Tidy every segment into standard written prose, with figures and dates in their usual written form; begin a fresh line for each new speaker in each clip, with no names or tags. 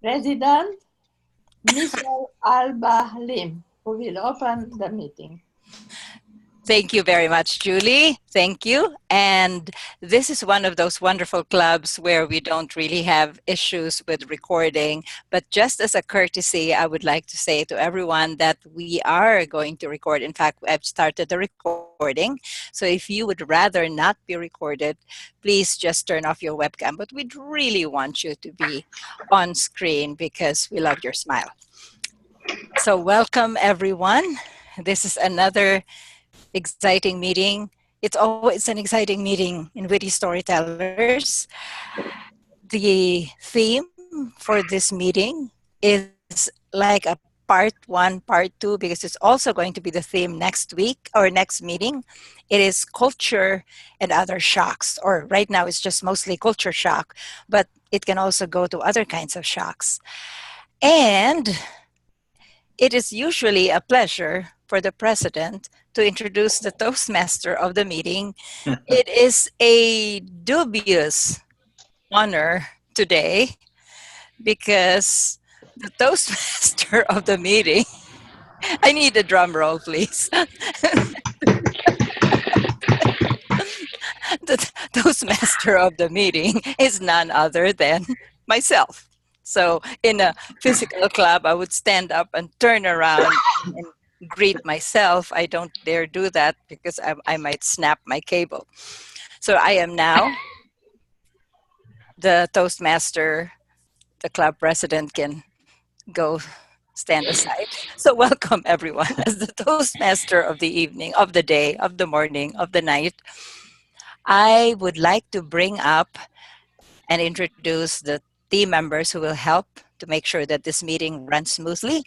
President Michelle Alba Lim, who will open the meeting.
Thank you very much, Julie. Thank you. And this is one of those wonderful clubs where we don't really have issues with recording. But just as a courtesy, I would like to say to everyone that we are going to record. In fact, I've started the recording. So if you would rather not be recorded, please just turn off your webcam. But we'd really want you to be on screen because we love your smile. So welcome, everyone. This is another exciting meeting. It's always an exciting meeting in Witty Storytellers. The theme for this meeting is like a part one, part two, because it's also going to be the theme next week or next meeting. It is culture and other shocks, or right now it's just mostly culture shock, but it can also go to other kinds of shocks. And it is usually a pleasure for the president to introduce the Toastmaster of the meeting. It is a dubious honor today because the Toastmaster of the meeting, I need a drum roll, please. The Toastmaster of the meeting is none other than myself. So in a physical club, I would stand up and turn around and greet myself. I don't dare do that because I might snap my cable. So I am now the Toastmaster. The club president can go stand aside. So welcome everyone as the Toastmaster of the evening, of the day, of the morning, of the night. I would like to bring up and introduce the team members who will help to make sure that this meeting runs smoothly.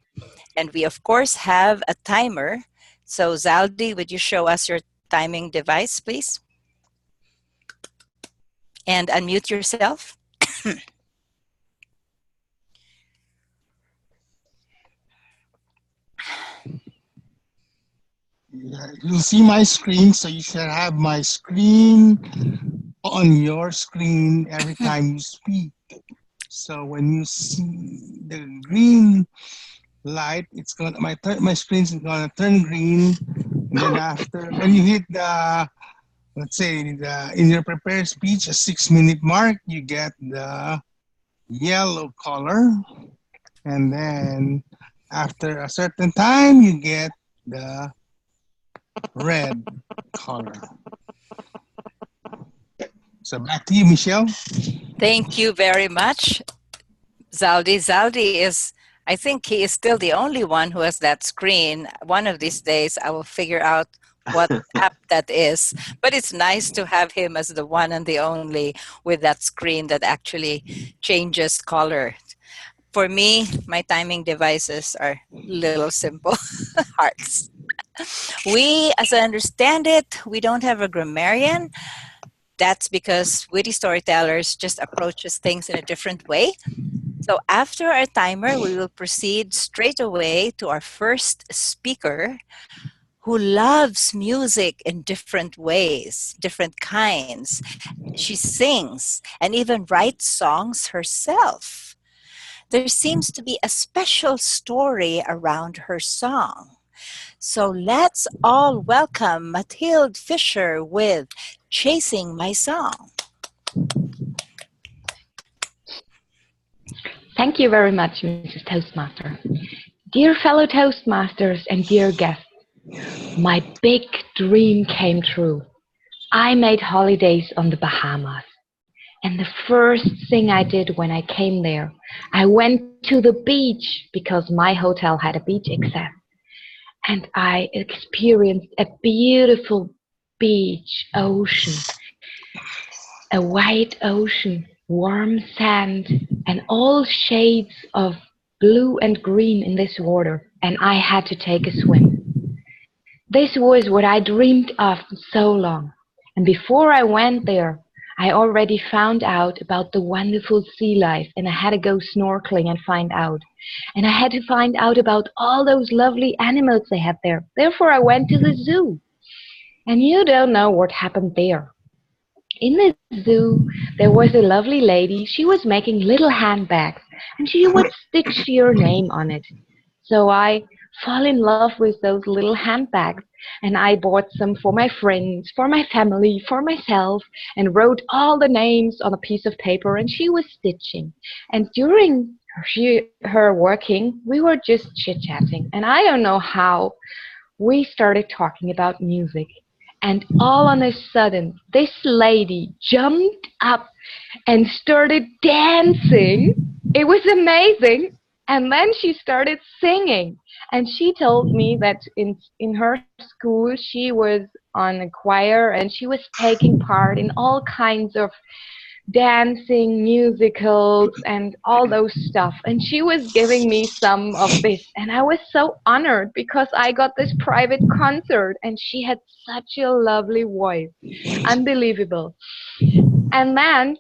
And we, of course, have a timer. So, Zaldi, would you show us your timing device, please? And unmute yourself.
You'll see my screen, so you should have my screen on your screen every time you speak. So when you see the green light, it's gonna my screen's gonna turn green, and then after when you hit the, let's say in your prepared speech a 6-minute mark, you get the yellow color, and then after a certain time you get the red color. So back to you, Michelle.
Thank you very much, Zaldi. Zaldi is, I think he is still the only one who has that screen. One of these days I will figure out what app that is. But it's nice to have him as the one and the only with that screen that actually changes color. For me, my timing devices are little simple hearts. We, as I understand it, we don't have a grammarian. That's because Witty Storytellers just approaches things in a different way. So after our timer, we will proceed straight away to our first speaker who loves music in different ways, different kinds. She sings and even writes songs herself. There seems to be a special story around her song. So let's all welcome Mathilde Fisher with Chasing My Song.
Thank you very much, Mrs. Toastmaster. Dear fellow Toastmasters and dear guests, my big dream came true. I made holidays on the Bahamas. And the first thing I did when I came there, I went to the beach because my hotel had a beach access. And I experienced a beautiful beach ocean, a white ocean, warm sand, and all shades of blue and green in this water, and I had to take a swim. This was what I dreamed of so long, and before I went there, I already found out about the wonderful sea life, and I had to go snorkeling and find out. And I had to find out about all those lovely animals they had there. Therefore, I went to the zoo. And you don't know what happened there. In the zoo, there was a lovely lady. She was making little handbags, and she would stitch your name on it. So I fall in love with those little handbags, and I bought some for my friends, for my family, for myself, and wrote all the names on a piece of paper, and she was stitching. And during her working, we were just chit-chatting, and I don't know how we started talking about music. And all on a sudden, this lady jumped up and started dancing. It was amazing. And then she started singing. And she told me that in her school she was on a choir and she was taking part in all kinds of dancing, musicals, and all those stuff. And she was giving me some of this. And I was so honored because I got this private concert and she had such a lovely voice. Unbelievable. And then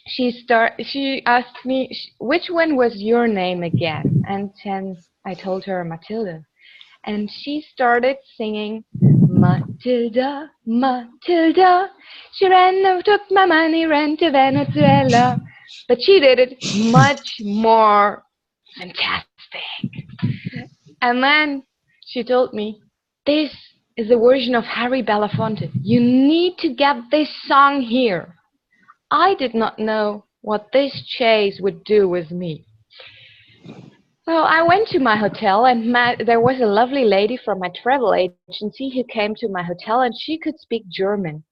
she asked me, which one was your name again? And then I told her Matilda. And she started singing, Matilda, Matilda, she took my money, ran to Venezuela. But she did it much more fantastic. And then she told me, this is a version of Harry Belafonte. You need to get this song here. I did not know what this chase would do with me. So I went to my hotel and there was a lovely lady from my travel agency who came to my hotel and she could speak German.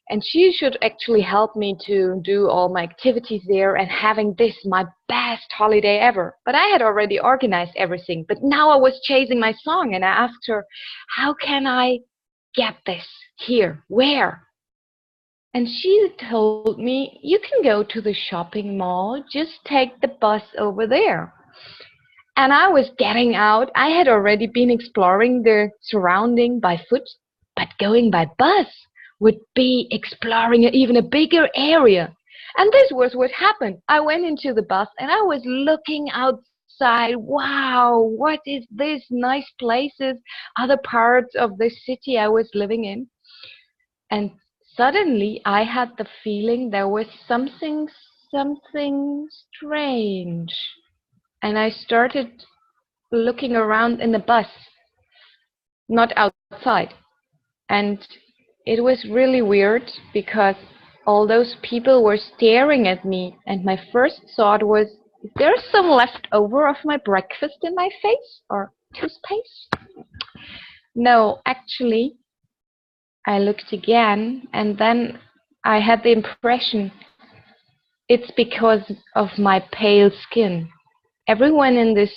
And she should actually help me to do all my activities there and having this my best holiday ever. But I had already organized everything. But now I was chasing my song and I asked her, how can I get this here? Where? And she told me, you can go to the shopping mall, just take the bus over there. And I was getting out. I had already been exploring the surrounding by foot, but going by bus would be exploring even a bigger area. And this was what happened. I went into the bus and I was looking outside. Wow, what is this? Nice places, other parts of the city I was living in. And suddenly I had the feeling there was something strange. And I started looking around in the bus, not outside. And it was really weird because all those people were staring at me. And my first thought was, is there some leftover of my breakfast in my face or toothpaste? No, actually, I looked again and then I had the impression it's because of my pale skin. Everyone in this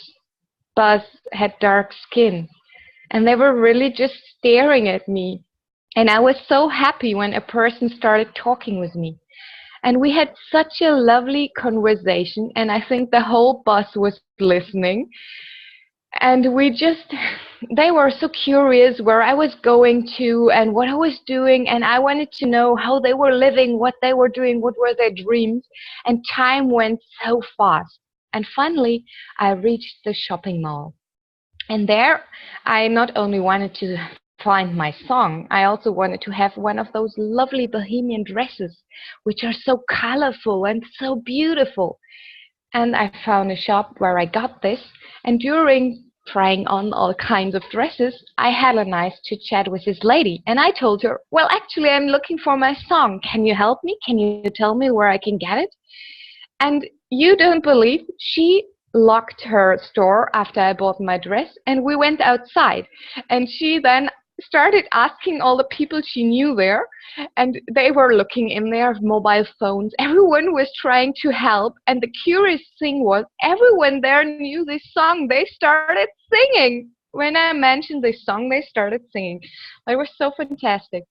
bus had dark skin and they were really just staring at me. And I was so happy when a person started talking with me. And we had such a lovely conversation and I think the whole bus was listening. And they were so curious where I was going to and what I was doing. And I wanted to know how they were living, what they were doing, what were their dreams. And time went so fast. And finally, I reached the shopping mall. And there, I not only wanted to find my song, I also wanted to have one of those lovely bohemian dresses, which are so colorful and so beautiful. And I found a shop where I got this. And during trying on all kinds of dresses, I had a nice chit-chat with this lady. And I told her, well, actually, I'm looking for my song. Can you help me? Can you tell me where I can get it? And you don't believe, she locked her store after I bought my dress and we went outside. And she then started asking all the people she knew there, and they were looking in their mobile phones. Everyone was trying to help, and the curious thing was everyone there knew this song. They started singing. When I mentioned this song, they started singing. It was so fantastic.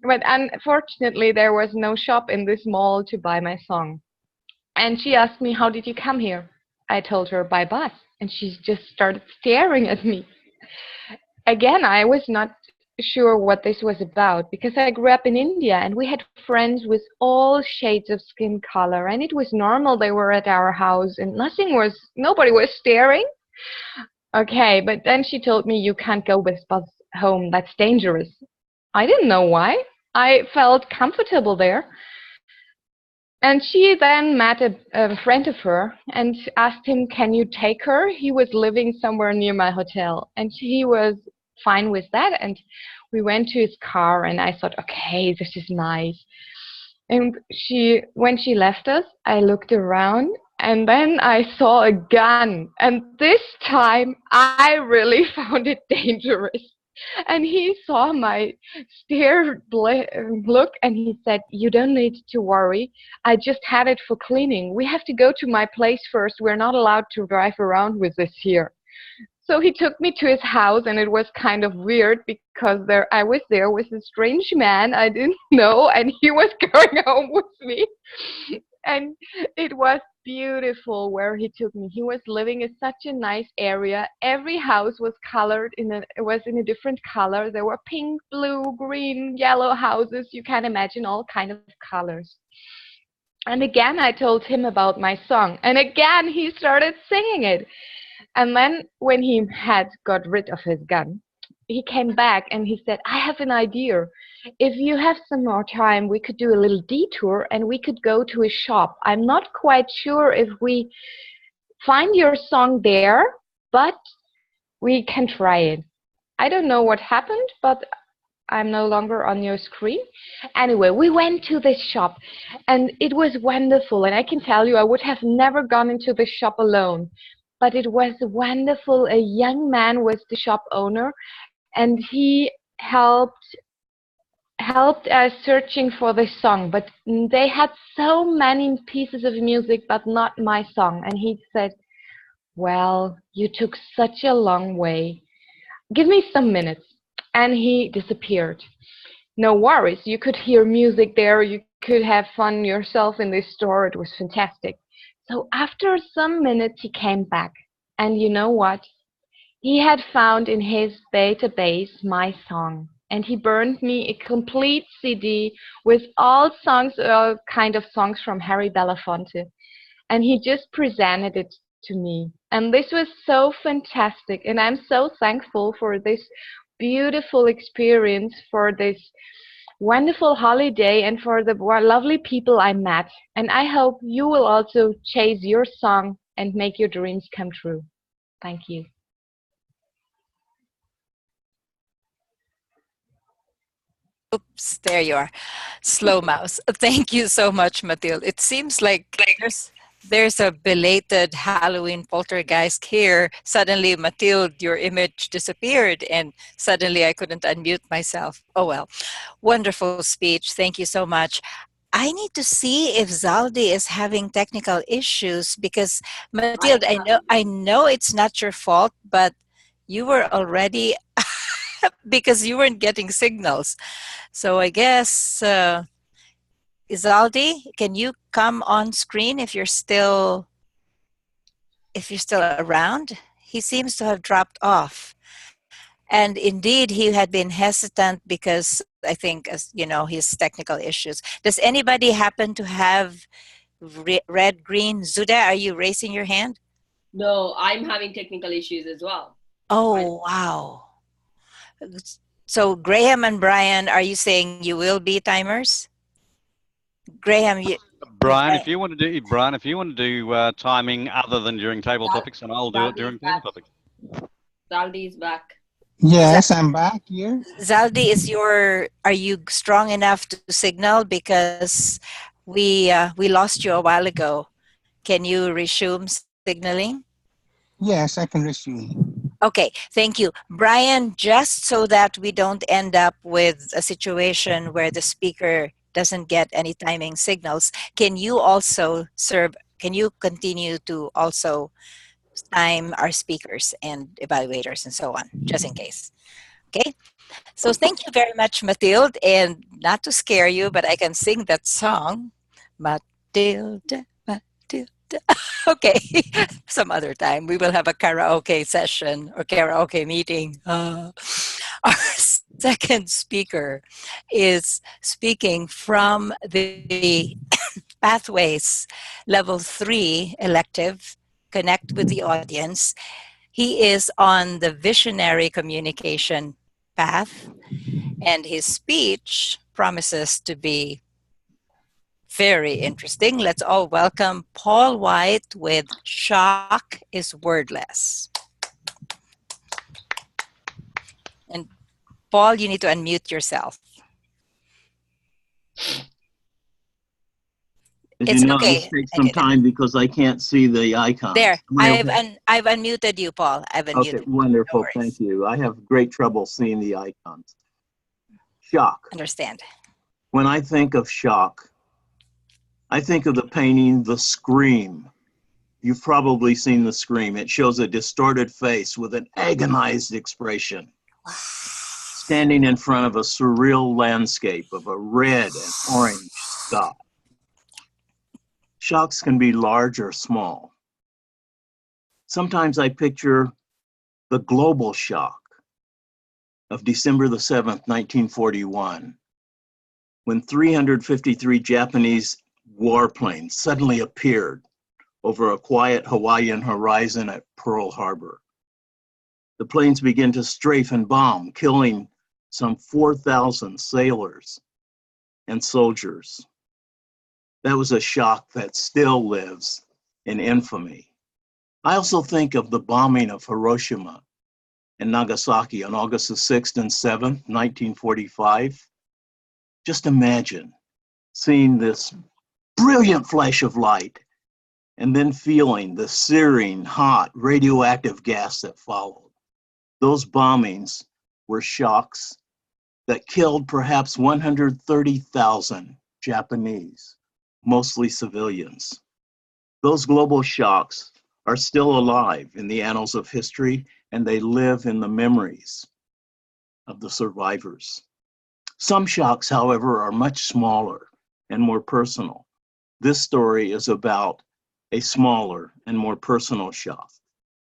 But unfortunately, there was no shop in this mall to buy my song. And she asked me, how did you come here? I told her by bus, and she just started staring at me. Again, I was not sure what this was about because I grew up in India and we had friends with all shades of skin color, and it was normal they were at our house and nobody was staring. Okay, but then she told me, you can't go with bus home, that's dangerous. I didn't know why. I felt comfortable there. And she then met a friend of her and asked him, "Can you take her?" He was living somewhere near my hotel, and he was fine with that. And we went to his car, and I thought, okay, this is nice. And when she left us, I looked around, and then I saw a gun. And this time, I really found it dangerous. And he saw my look, and he said, "You don't need to worry. I just had it for cleaning. We have to go to my place first. We're not allowed to drive around with this here." So he took me to his house, and it was kind of weird because I was there with a strange man I didn't know, and he was going home with me. And it was beautiful where he took me. He was living in such a nice area. Every house was colored it was in a different color. There were pink, blue, green, yellow houses. You can imagine all kind of colors. And again, I told him about my song, and again he started singing it. And then when he had got rid of his gun, he came back and he said, "I have an idea. If you have some more time, we could do a little detour and we could go to a shop. I'm not quite sure if we find your song there, but we can try it." I don't know what happened, but I'm no longer on your screen. Anyway, we went to this shop, and it was wonderful. And I can tell you, I would have never gone into the shop alone. But it was wonderful. A young man was the shop owner, and he helped us searching for the song. But they had so many pieces of music, but not my song. And he said, "Well, you took such a long way. Give me some minutes." And he disappeared. No worries. You could hear music there. You could have fun yourself in this store. It was fantastic. So after some minutes, he came back. And you know what? He had found in his database my song. And he burned me a complete CD with all songs, kind of songs from Harry Belafonte. And he just presented it to me. And this was so fantastic. And I'm so thankful for this beautiful experience, for this wonderful holiday, and for the lovely people I met. And I hope you will also chase your song and make your dreams come true. Thank you.
Oops, there you are. Slow mouse. Thank you so much, Mathilde. It seems like there's a belated Halloween poltergeist here. Suddenly, Mathilde, your image disappeared, and suddenly I couldn't unmute myself. Oh well. Wonderful speech. Thank you so much. I need to see if Zaldi is having technical issues because Mathilde, I know it's not your fault, but you were already because you weren't getting signals. So I guess Izaldi, can you come on screen if you're still around? He seems to have dropped off. And indeed, he had been hesitant because I think, as you know, his technical issues. Does anybody happen to have red, green? Zuda, are you raising your hand?
No, I'm having technical issues as well.
Oh, wow. So Graham and Brian, are you saying you will be timers? Graham,
Brian, if you want to do timing other than during table topics, and I'll do it during table topics.
Zaldi is back.
Yes, I'm back here.
Zaldi, are you strong enough to signal? Because we lost you a while ago. Can you resume signaling?
Yes, I can resume.
Okay, thank you. Brian, just so that we don't end up with a situation where the speaker doesn't get any timing signals, can you continue to also time our speakers and evaluators and so on, just in case? Okay, so thank you very much, Mathilde. And not to scare you, but I can sing that song, Mathilde, Mathilde. Okay, some other time we will have a karaoke session or karaoke meeting. Our second speaker is speaking from the Pathways Level 3 elective, Connect with the Audience. He is on the visionary communication path, and his speech promises to be Very interesting. Let's all welcome Paul White with Shock is Wordless. And Paul, you need to unmute yourself. It's okay.
This takes some time because I can't see the icons.
There, I've unmuted you, Paul. I've unmuted.
Okay, wonderful.
No
Thank you. I have great trouble seeing the icons. Shock.
Understand.
When I think of shock, I think of the painting, The Scream. You've probably seen The Scream. It shows a distorted face with an agonized expression, standing in front of a surreal landscape of a red and orange sky. Shocks can be large or small. Sometimes I picture the global shock of December the 7th, 1941, when 353 Japanese warplanes suddenly appeared over a quiet Hawaiian horizon at Pearl Harbor. The planes began to strafe and bomb, killing some 4,000 sailors and soldiers. That was a shock that still lives in infamy. I also think of the bombing of Hiroshima and Nagasaki on August the 6th and 7th, 1945. Just imagine seeing this brilliant flash of light and then feeling the searing, hot, radioactive gas that followed. Those bombings were shocks that killed perhaps 130,000 Japanese, mostly civilians. Those global shocks are still alive in the annals of history, and they live in the memories of the survivors. Some shocks, however, are much smaller and more personal. This story is about a smaller and more personal shock.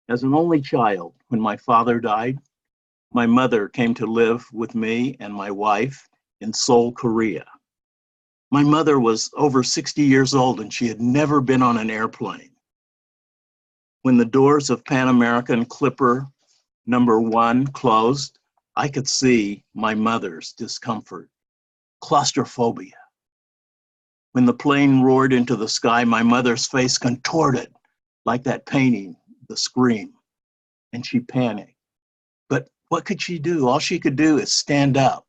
As an only child, when my father died, my mother came to live with me and my wife in Seoul, Korea. My mother was over 60 years old and she had never been on an airplane. When the doors of Pan American Clipper #1 closed, I could see my mother's discomfort, claustrophobia. When the plane roared into the sky, my mother's face contorted like that painting, The Scream, and she panicked. But what could she do? All she could do is stand up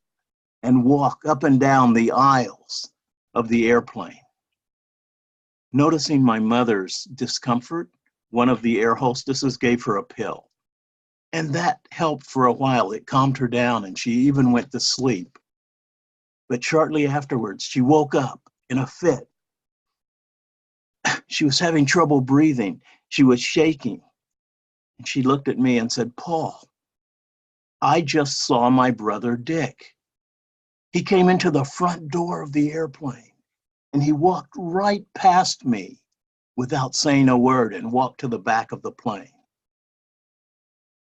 and walk up and down the aisles of the airplane. Noticing my mother's discomfort, one of the air hostesses gave her a pill. And that helped for a while. It calmed her down and she even went to sleep. But shortly afterwards, she woke up in a fit. She was having trouble breathing. She was shaking. And she looked at me and said, "Paul, I just saw my brother Dick. He came into the front door of the airplane and he walked right past me without saying a word and walked to the back of the plane."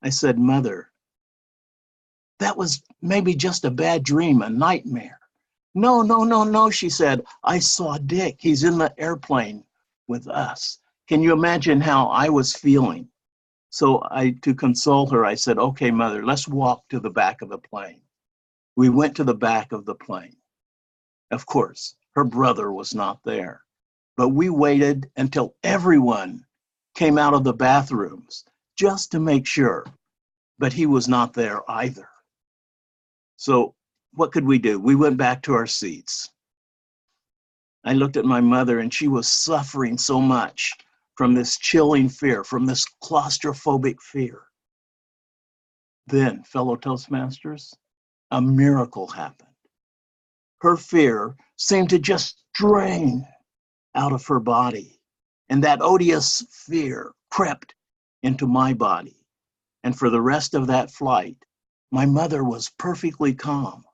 I said, "Mother, that was maybe just a bad dream, a nightmare." No, she said. "I saw Dick. He's in the airplane with us." Can you imagine how I was feeling? So to console her, I said, "Okay, Mother, let's walk to the back of the plane." We went to the back of the plane. Of course, her brother was not there, but we waited until everyone came out of the bathrooms just to make sure, but he was not there either. So what could we do? We went back to our seats. I looked at my mother and she was suffering so much from this chilling fear, from this claustrophobic fear. Then, fellow Toastmasters, a miracle happened. Her fear seemed to just drain out of her body, and that odious fear crept into my body. And for the rest of that flight, my mother was perfectly calm.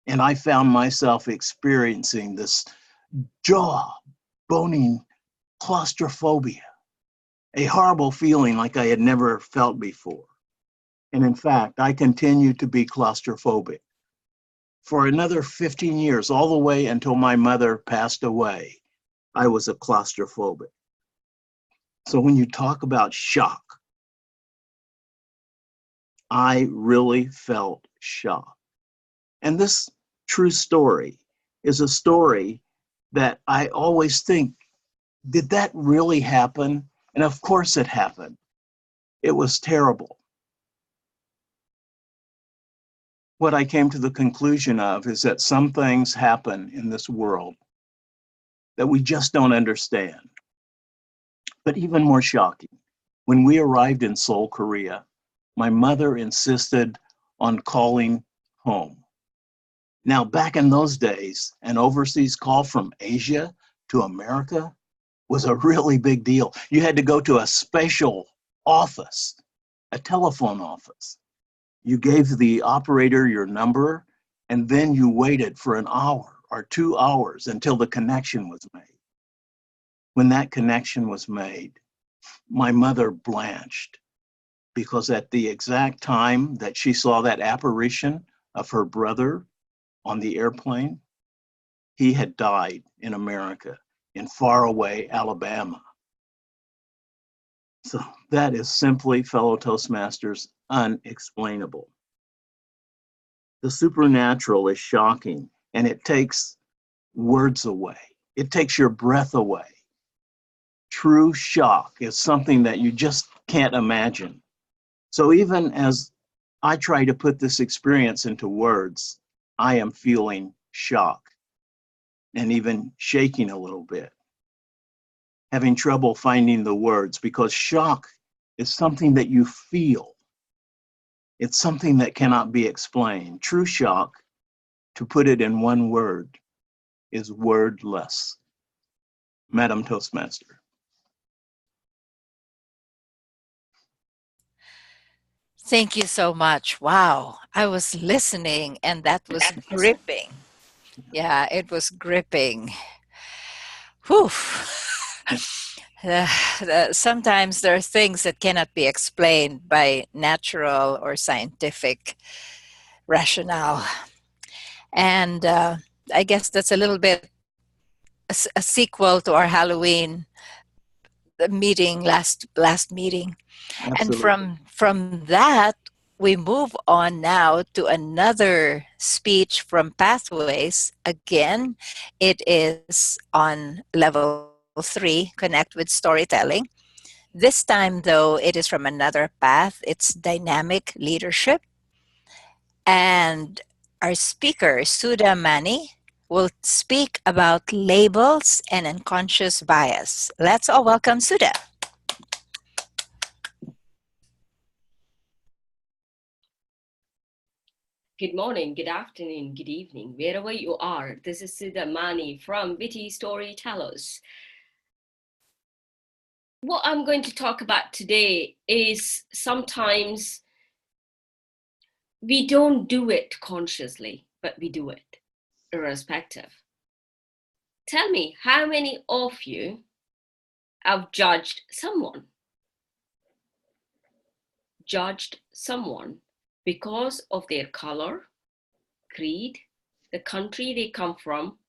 And I found myself experiencing this jaw-boning claustrophobia, a horrible feeling like I had never felt before. And in fact, I continued to be claustrophobic for another 15 years, all the way until my mother passed away. I was a claustrophobic. So when you talk about shock, I really felt shock. And this true story is a story that I always think, did that really happen? And of course it happened. It was terrible. What I came to the conclusion of is that some things happen in this world that we just don't understand. But even more shocking, when we arrived in Seoul, Korea, my mother insisted on calling home. Now, back in those days, an overseas call from Asia to America was a really big deal. You had to go to a special office, a telephone office. You gave the operator your number, and then you waited for an hour or 2 hours until the connection was made. When that connection was made, my mother blanched, because at the exact time that she saw that apparition of her brother on the airplane, he had died in America, in faraway Alabama. So that is simply, fellow Toastmasters, unexplainable. The supernatural is shocking, and it takes words away. It takes your breath away. True shock is something that you just can't imagine. So even as I try to put this experience into words, I am feeling shock and even shaking a little bit, having trouble finding the words, because shock is something that you feel. It's something that cannot be explained. True shock, to put it in one word, is wordless. Madam Toastmaster.
Thank you so much. Wow. I was listening and that was gripping. Yeah, it was gripping. Whew. Sometimes there are things that cannot be explained by natural or scientific rationale. And I guess that's a little bit a sequel to our Halloween meeting, last meeting.
Absolutely.
And from that, we move on now to another speech from Pathways. Again, it is on level 3, Connect with Storytelling. This time, though, it is from another path. It's dynamic leadership. And our speaker, Sudha Mani, will speak about labels and unconscious bias. Let's all welcome Sudha.
Good morning, good afternoon, good evening, wherever you are. This is Sudha Mani from Witty Storytellers. What I'm going to talk about today is sometimes we don't do it consciously, but we do it irrespective. Tell me, how many of you have judged someone? Judged someone because of their color, creed, the country they come from.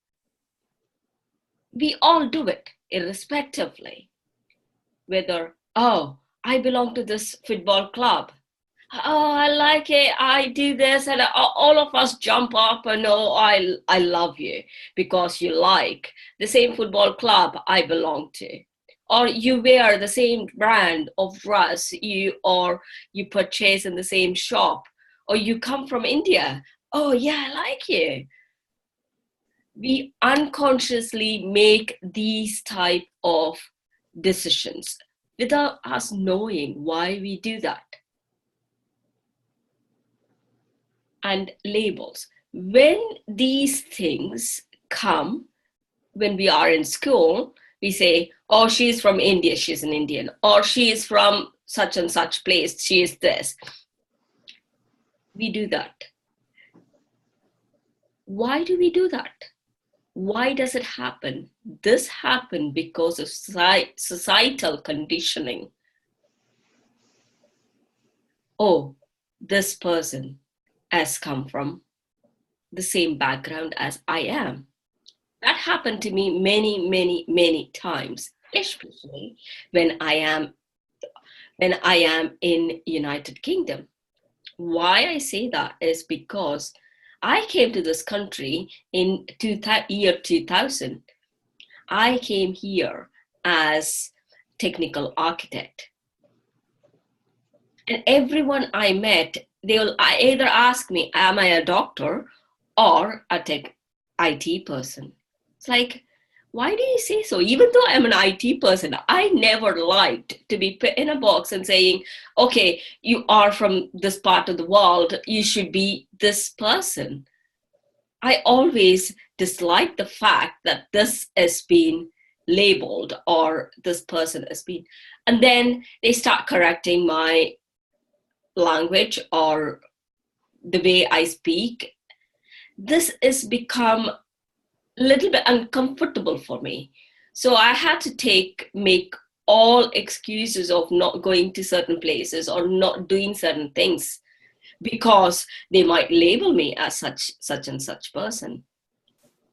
We all do it irrespectively. Whether, oh, I belong to this football club. Oh, I like it. I do this. And all of us jump up and, oh, I love you because you like the same football club I belong to. Or you wear the same brand of dress you purchase in the same shop. Or you come from India. Oh, yeah, I like you. We unconsciously make these type of decisions without us knowing why we do that. And labels. When these things come, when we are in school, we say, oh, she's from India, she's an Indian. Or she is from such and such place, she is this. We do that. Why do we do that? Why does it happen? This happened because of societal conditioning. Oh, this person has come from the same background as I am. That happened to me many, many, many times, especially when I am in United Kingdom. Why I say that is because I came to this country in year 2000. I came here as technical architect. And everyone I met, they'll either ask me, am I a doctor or a tech IT person? It's like, why do you say so? Even though I'm an IT person, I never liked to be put in a box and saying, okay, you are from this part of the world, you should be this person. I always disliked the fact that this has been labeled or this person has been. And then they start correcting my language or the way I speak. This has become a little bit uncomfortable for me. So I had to make all excuses of not going to certain places or not doing certain things because they might label me as such and such person.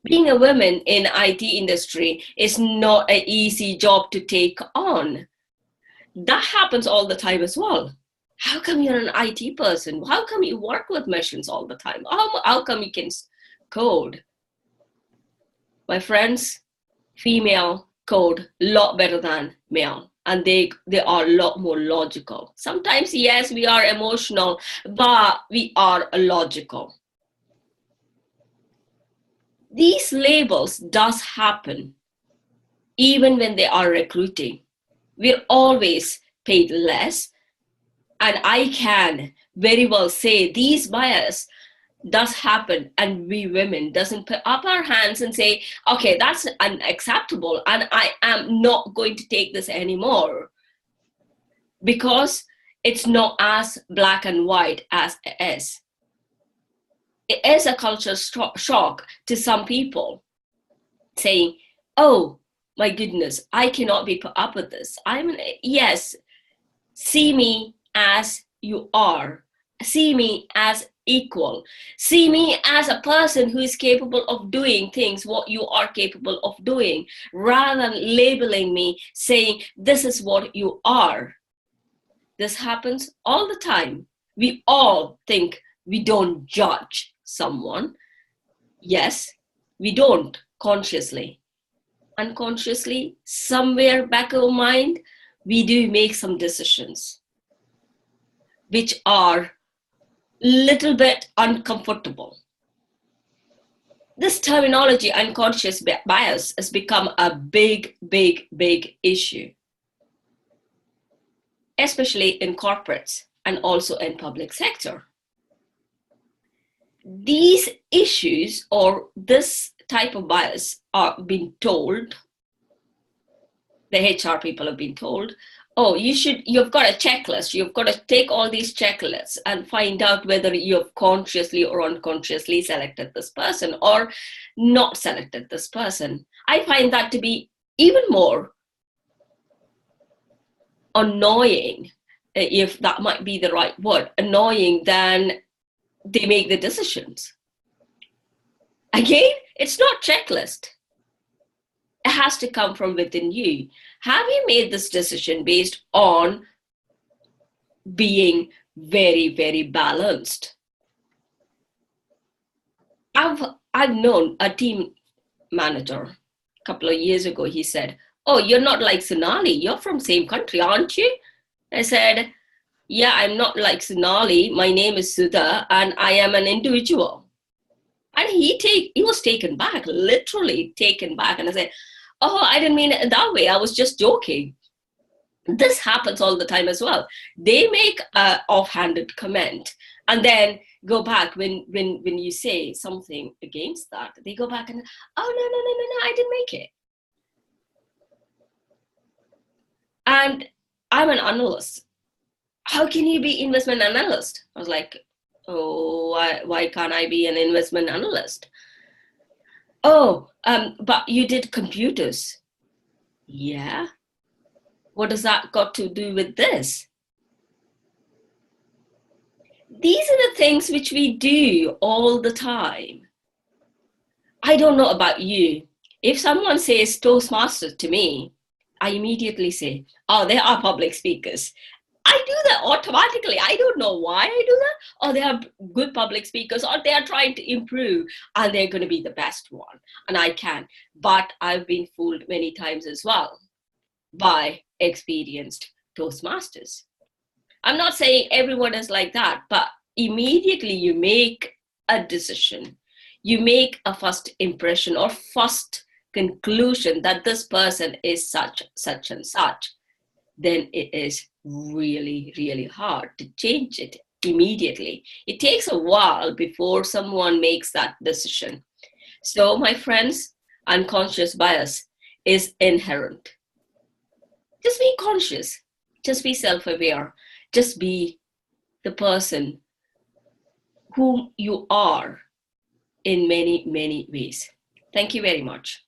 Being a woman in IT industry is not an easy job to take on. That happens all the time as well. How come you're an IT person? How come you work with machines all the time? How come you can code? My friends, female code a lot better than male. And they are a lot more logical. Sometimes, yes, we are emotional, but we are logical. These labels does happen even when they are recruiting. We're always paid less. And I can very well say these bias does happen, and we women doesn't put up our hands and say, okay, that's unacceptable and I am not going to take this anymore, because it's not as black and white as it is. It is a culture shock to some people saying, oh my goodness, I cannot be put up with this. Yes, see me as you are. See me as equal. See me as a person who is capable of doing things what you are capable of doing, rather than labeling me saying this is what you are. This happens all the time. We all think we don't judge someone. Yes, we don't consciously. Unconsciously, somewhere back of our mind, we do make some decisions which are little bit uncomfortable. This terminology, unconscious bias, has become a big, big, big issue, especially in corporates and also in public sector. These issues or this type of bias are being told, the HR people have been told, oh, you've got a checklist. You've got to take all these checklists and find out whether you've consciously or unconsciously selected this person or not selected this person. I find that to be even more annoying, if that might be the right word, annoying than they make the decisions. Again, it's not checklist. It has to come from within you. Have you made this decision based on being very, very balanced? I've known a team manager a couple of years ago. He said, oh, you're not like Sonali. You're from same country, aren't you? I said, yeah, I'm not like Sonali. My name is Sudha and I am an individual. And he was taken back, literally taken back. And I said, oh, I didn't mean it that way. I was just joking. This happens all the time as well. They make an offhanded comment and then go back when you say something against that. They go back and, oh, no, I didn't make it. And I'm an analyst. How can you be investment analyst? I was like, oh, why can't I be an investment analyst? Oh, but you did computers. Yeah. What does that got to do with this? These are the things which we do all the time. I don't know about you. If someone says Toastmasters to me, I immediately say, oh, they are public speakers. I do that automatically. I don't know why I do that. Or they are good public speakers, or they are trying to improve and they're going to be the best one. And I can. But I've been fooled many times as well by experienced Toastmasters. I'm not saying everyone is like that, but immediately you make a decision. You make a first impression or first conclusion that this person is such, such, and such. Then it is really, really hard to change it immediately. It takes a while before someone makes that decision. So, my friends, unconscious bias is inherent. Just be conscious, just be self-aware, just be the person whom you are in many, many ways. Thank you very much.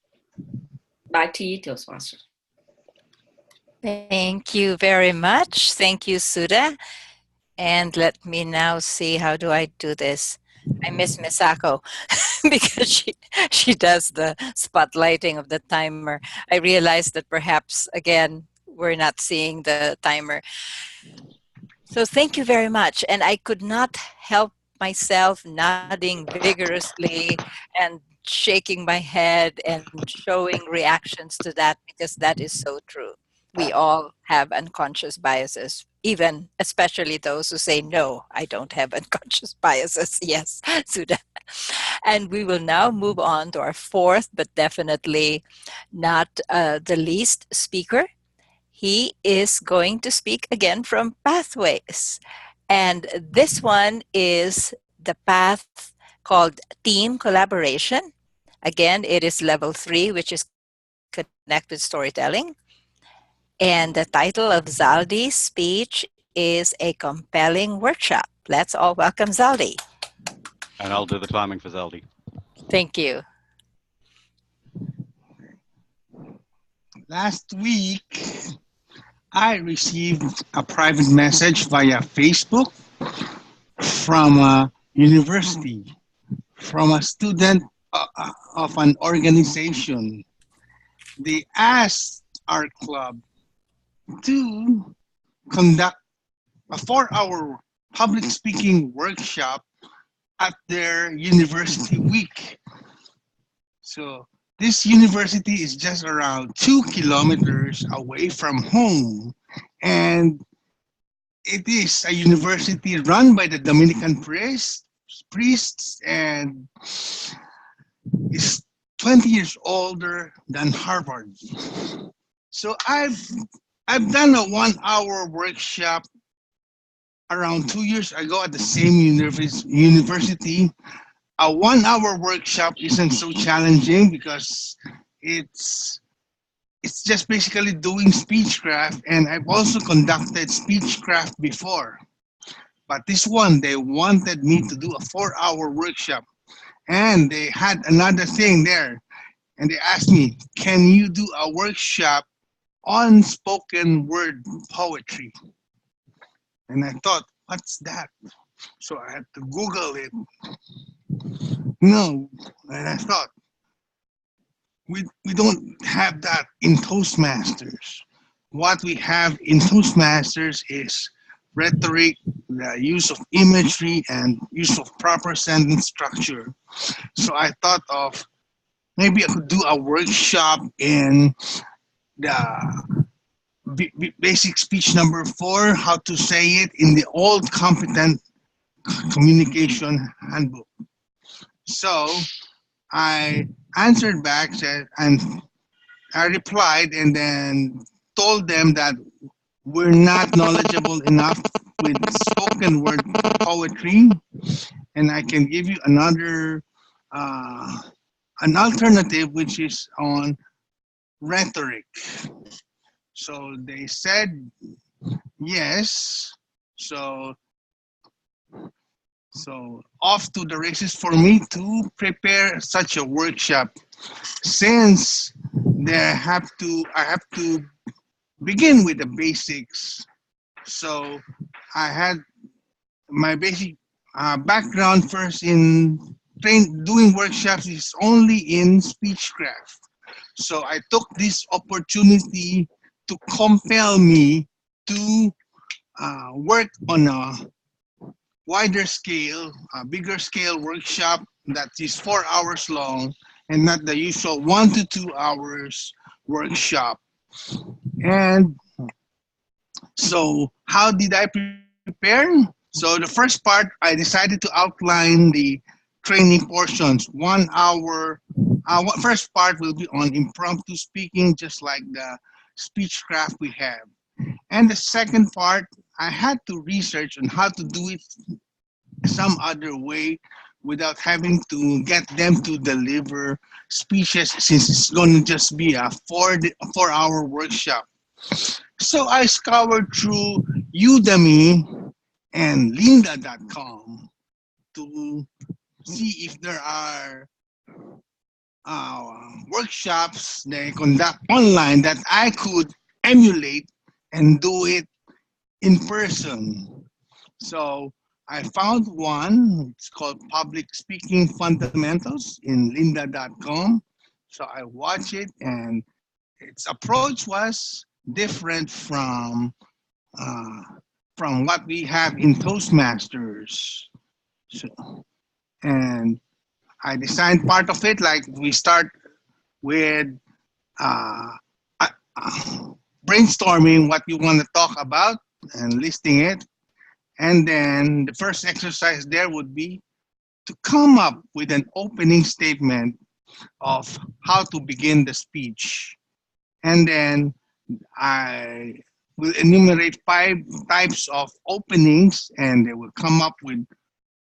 Back to you, Toastmaster.
Thank you very much. Thank you, Sudha. And let me now see, how do I do this? I miss Misako because she does the spotlighting of the timer. I realized that perhaps, again, we're not seeing the timer. So thank you very much. And I could not help myself nodding vigorously and shaking my head and showing reactions to that, because that is so true. We all have unconscious biases, even especially those who say, no, I don't have unconscious biases. Yes, Sudha. And we will now move on to our fourth, but definitely not the least speaker. He is going to speak again from Pathways. And this one is the path called Team Collaboration. Again, it is level 3, which is connected storytelling. And the title of Zaldi's speech is A Compelling Workshop. Let's all welcome Zaldi.
And I'll do the timing for Zaldi.
Thank you.
Last week, I received a private message via Facebook from a university, from a student of an organization. They asked our club to conduct a 4-hour public speaking workshop at their university week. So this university is just around 2 kilometers away from home, and it is a university run by the Dominican priests, and is 20 years older than Harvard. So I've done a 1-hour workshop around 2 years ago at the same university. A 1-hour workshop isn't so challenging because it's just basically doing speechcraft, and I've also conducted speechcraft before. But this one, they wanted me to do a 4-hour workshop, and they had another thing there, and they asked me, can you do a workshop on spoken word poetry? And I thought, what's that? So I had to Google it. No, and I thought, we don't have that in Toastmasters. What we have in Toastmasters is rhetoric, the use of imagery, and use of proper sentence structure. So I thought of maybe I could do a workshop in the basic speech number 4, how to say it in the old competent communication handbook. So I answered back, and I replied, and then told them that we're not knowledgeable enough with spoken word poetry, and I can give you another an alternative, which is on rhetoric. So they said yes. So off to the races for me to prepare such a workshop. Since I have to begin with the basics. So I had my basic background first in doing workshops is only in speechcraft. So I took this opportunity to compel me to work on a wider scale, a bigger scale workshop that is 4 hours long and not the usual 1 to 2 hours workshop. And so, how did I prepare? So, the first part, I decided to outline the training portions. 1 hour. First part will be on impromptu speaking, just like the speech craft we have. And the second part, I had to research on how to do it some other way without having to get them to deliver speeches since it's going to just be a 4 hour workshop. So I scoured through Udemy and lynda.com to see if there are workshops they conduct online that I could emulate and do it in person. So I found one. It's called Public Speaking Fundamentals in lynda.com. So I watched it, and its approach was different uh, from what we have in Toastmasters. So, and I designed part of it like we start with uh, uh, brainstorming what you want to talk about and listing it. And then the first exercise there would be to come up with an opening statement of how to begin the speech. And then I will enumerate 5 types of openings, and they will come up with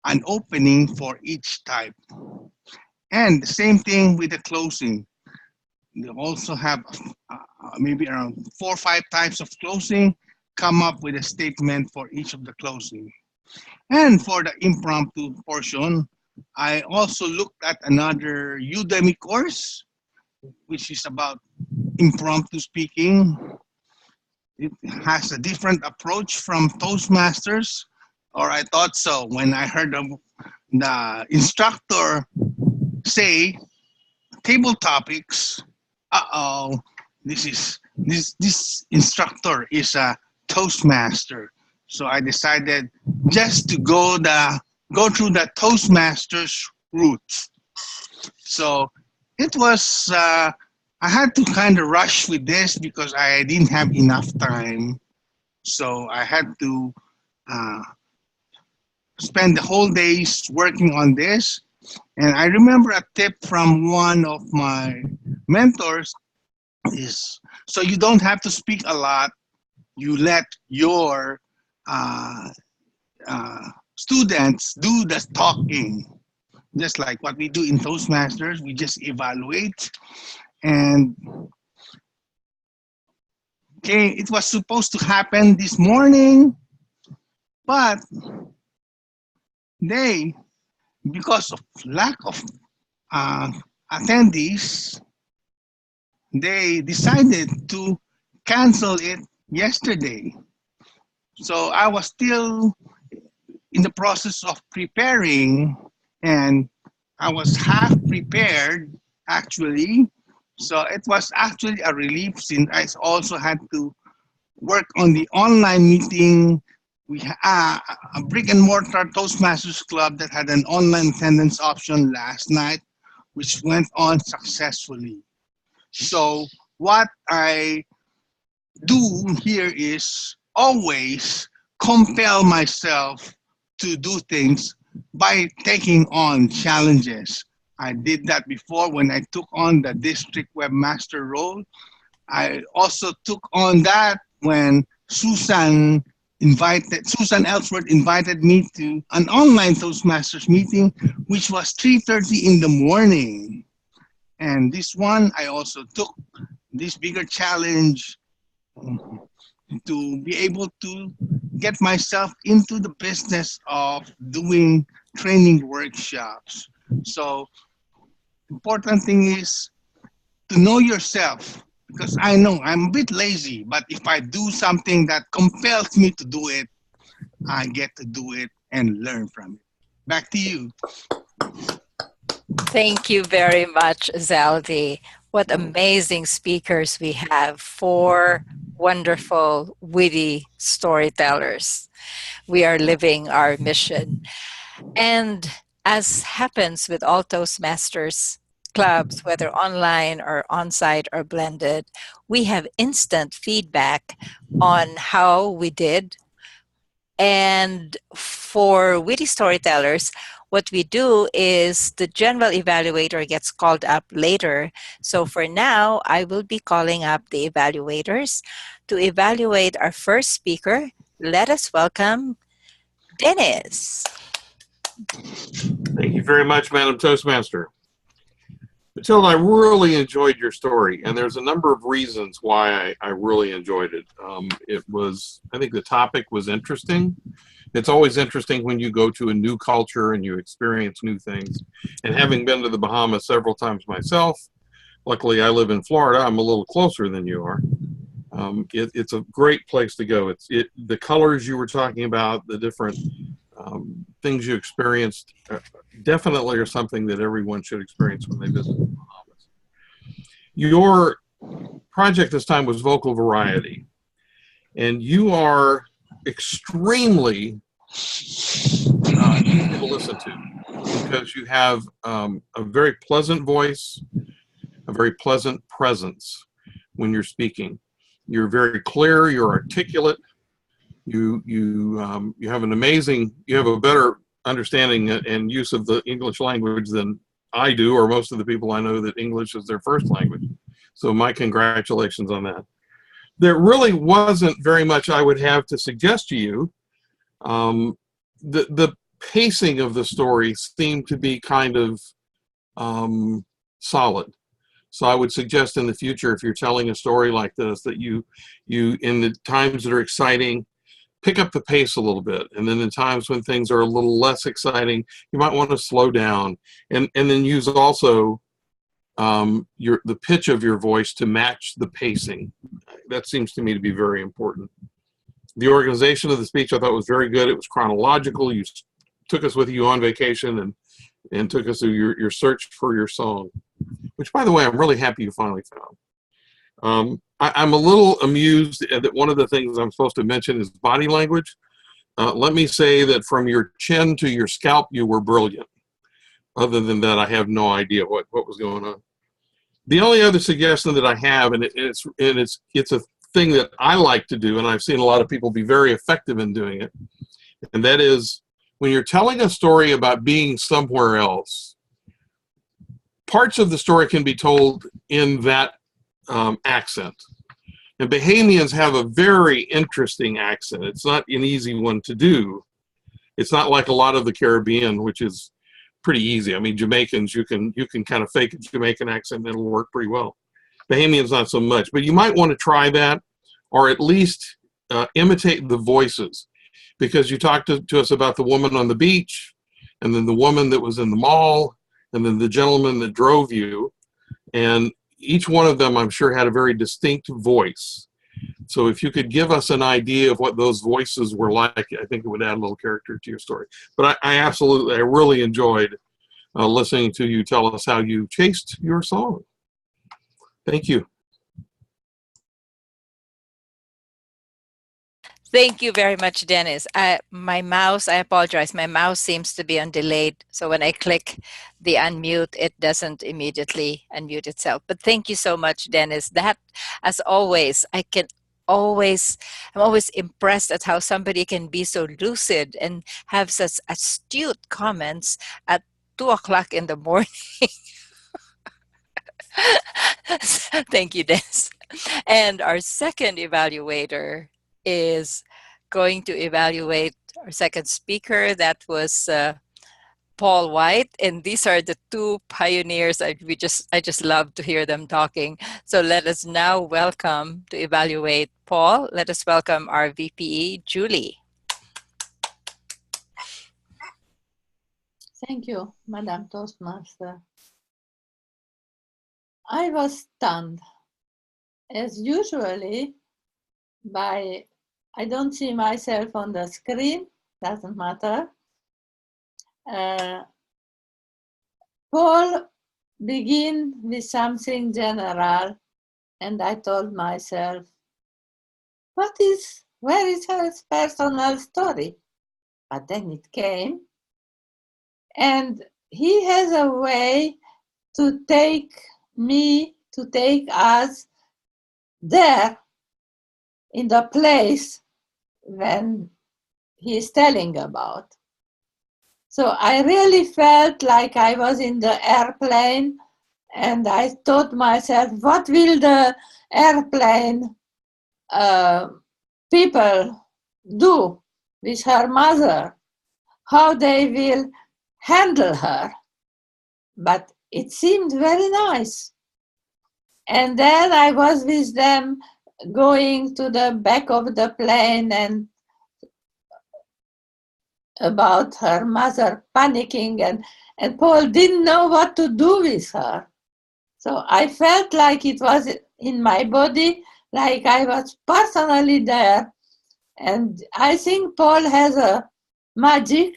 an opening for each type. And the same thing with the closing. They also have maybe around 4 or 5 types of closing. Come up with a statement for each of the closing. And for the impromptu portion, I also looked at another Udemy course, which is about impromptu speaking. It has a different approach from Toastmasters, or I thought so when I heard the instructor say table topics. Uh-oh, this instructor is a Toastmaster. So I decided just to go through the Toastmasters route. So it was I had to kind of rush with this because I didn't have enough time. So I had to uh, spend the whole days working on this. And I remember a tip from one of my mentors is so you don't have to speak a lot. You let your uh, students do the talking, just like what we do in Toastmasters. We just evaluate. And okay, it was supposed to happen this morning, but they, because of lack of uh, attendees, they decided to cancel it yesterday. So I was still in the process of preparing, and I was half prepared actually. So it was actually a relief since I also had to work on the online meeting. We a brick and mortar Toastmasters club that had an online attendance option last night, which went on successfully. So what I do here is always compel myself to do things by taking on challenges. I did that before when I took on the district webmaster role. I also took on that when Susan Ellsworth invited me to an online Toastmasters meeting, which was 3:30 in the morning. And this one, I also took this bigger challenge to be able to get myself into the business of doing training workshops. So important thing is to know yourself, because I know I'm a bit lazy, but if I do something that compels me to do it, I get to do it and learn from it. Back to you.
Thank you very much, Zaldi. what amazing speakers we have. 4 wonderful, witty storytellers. We are living our mission. And as happens with all Toastmasters clubs, whether online or on-site or blended, we have instant feedback on how we did. And for witty storytellers, what we do is the general evaluator gets called up later. So for now, I will be calling up the evaluators to evaluate our first speaker. Let us welcome Dennis.
Thank you very much, Madam Toastmaster. Matilda, I really enjoyed your story, and there's a number of reasons why I really enjoyed it. I think the topic was interesting. It's always interesting when you go to a new culture and you experience new things. And having been to the Bahamas several times myself, luckily I live in Florida, I'm a little closer than you are. It's a great place to go. The colors you were talking about, the different things you experienced, definitely are something that everyone should experience when they visit the Bahamas. Your project this time was vocal variety, and you are extremely easy to listen to because you have a very pleasant voice, a very pleasant presence when you're speaking. You're very clear, you're articulate, you have a better understanding and use of the English language than I do, or most of the people I know that English is their first language. So my congratulations on that. There really wasn't very much I would have to suggest to you. The pacing of the story seemed to be kind of solid. So I would suggest in the future, if you're telling a story like this, that you in the times that are exciting, pick up the pace a little bit. And then in times when things are a little less exciting, you might want to slow down and then use also the pitch of your voice to match the pacing. That seems to me to be very important. The organization of the speech I thought was very good. It was chronological. You took us with you on vacation and took us through your search for your song, which, by the way, I'm really happy you finally found. I'm a little amused that one of the things I'm supposed to mention is body language. Let me say that from your chin to your scalp, you were brilliant. Other than that, I have no idea what was going on. The only other suggestion that I have, and it's a thing that I like to do, and I've seen a lot of people be very effective in doing it, and that is when you're telling a story about being somewhere else, parts of the story can be told in that accent. And Bahamians have a very interesting accent. It's not an easy one to do. It's not like a lot of the Caribbean, which is pretty easy. I mean, Jamaicans, you can kind of fake a Jamaican accent and it'll work pretty well. Bahamians, not so much. But you might want to try that, or at least imitate the voices. Because you talked to us about the woman on the beach, and then the woman that was in the mall, and then the gentleman that drove you. And each one of them, I'm sure, had a very distinct voice. So if you could give us an idea of what those voices were like, I think it would add a little character to your story. But I really enjoyed listening to you tell us how you chased your song. Thank you.
Thank you very much, Dennis. My mouse, I apologize, my mouse seems to be on delayed. So when I click the unmute, it doesn't immediately unmute itself. But thank you so much, Dennis. That, as always, I'm always impressed at how somebody can be so lucid and have such astute comments at 2 o'clock in the morning. Thank you, Dennis. And our second evaluator is going to evaluate our second speaker. That was Paul White, and these are the 2 pioneers. I just love to hear them talking. So let us now welcome to evaluate Paul. Let us welcome our VPE, Julie.
Thank you, Madam Toastmaster. I was stunned, as usually, I don't see myself on the screen, doesn't matter. Paul begin with something general, and I told myself, where is her personal story? But then it came, and he has a way to take us there in the place when he's telling about. So I really felt like I was in the airplane, and I thought myself, what will the airplane people do with her mother? How they will handle her? But it seemed very nice. And then I was with them going to the back of the plane and about her mother panicking, and Paul didn't know what to do with her. So I felt like it was in my body, like I was personally there. And I think Paul has a magic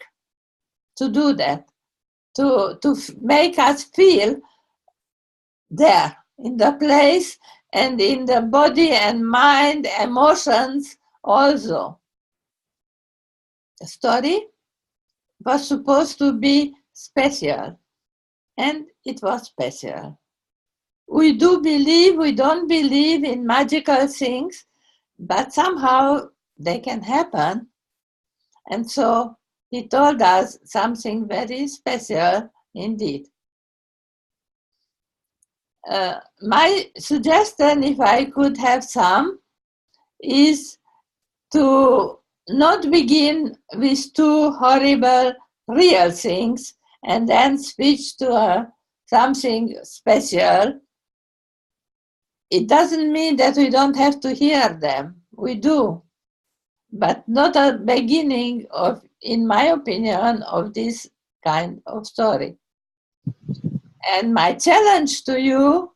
to do that, to make us feel there in the place and in the body and mind, emotions also. The story was supposed to be special, and it was special. We don't believe in magical things, but somehow they can happen. And so he told us something very special indeed. My suggestion, if I could have some, is to not begin with two horrible real things and then switch to something special. It doesn't mean that we don't have to hear them. We do. But not a beginning of, in my opinion, of this kind of story. And my challenge to you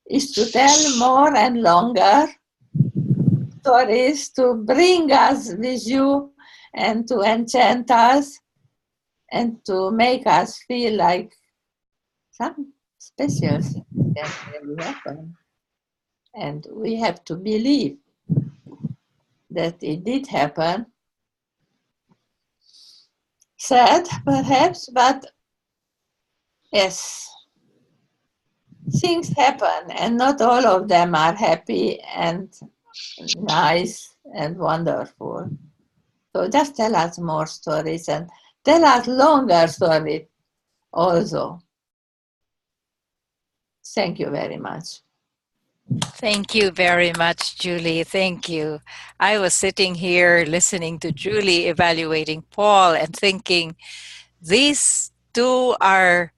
is to tell more and longer stories, to bring us with you and to enchant us and to make us feel like some special thing can really happen. And we have to believe that it did happen. Sad, perhaps, but yes, things happen, and not all of them are happy and nice and wonderful. So just tell us more stories and tell us longer stories also. Thank you very much.
Thank you very much, Julie. Thank you. I was sitting here listening to Julie evaluating Paul and thinking, these two are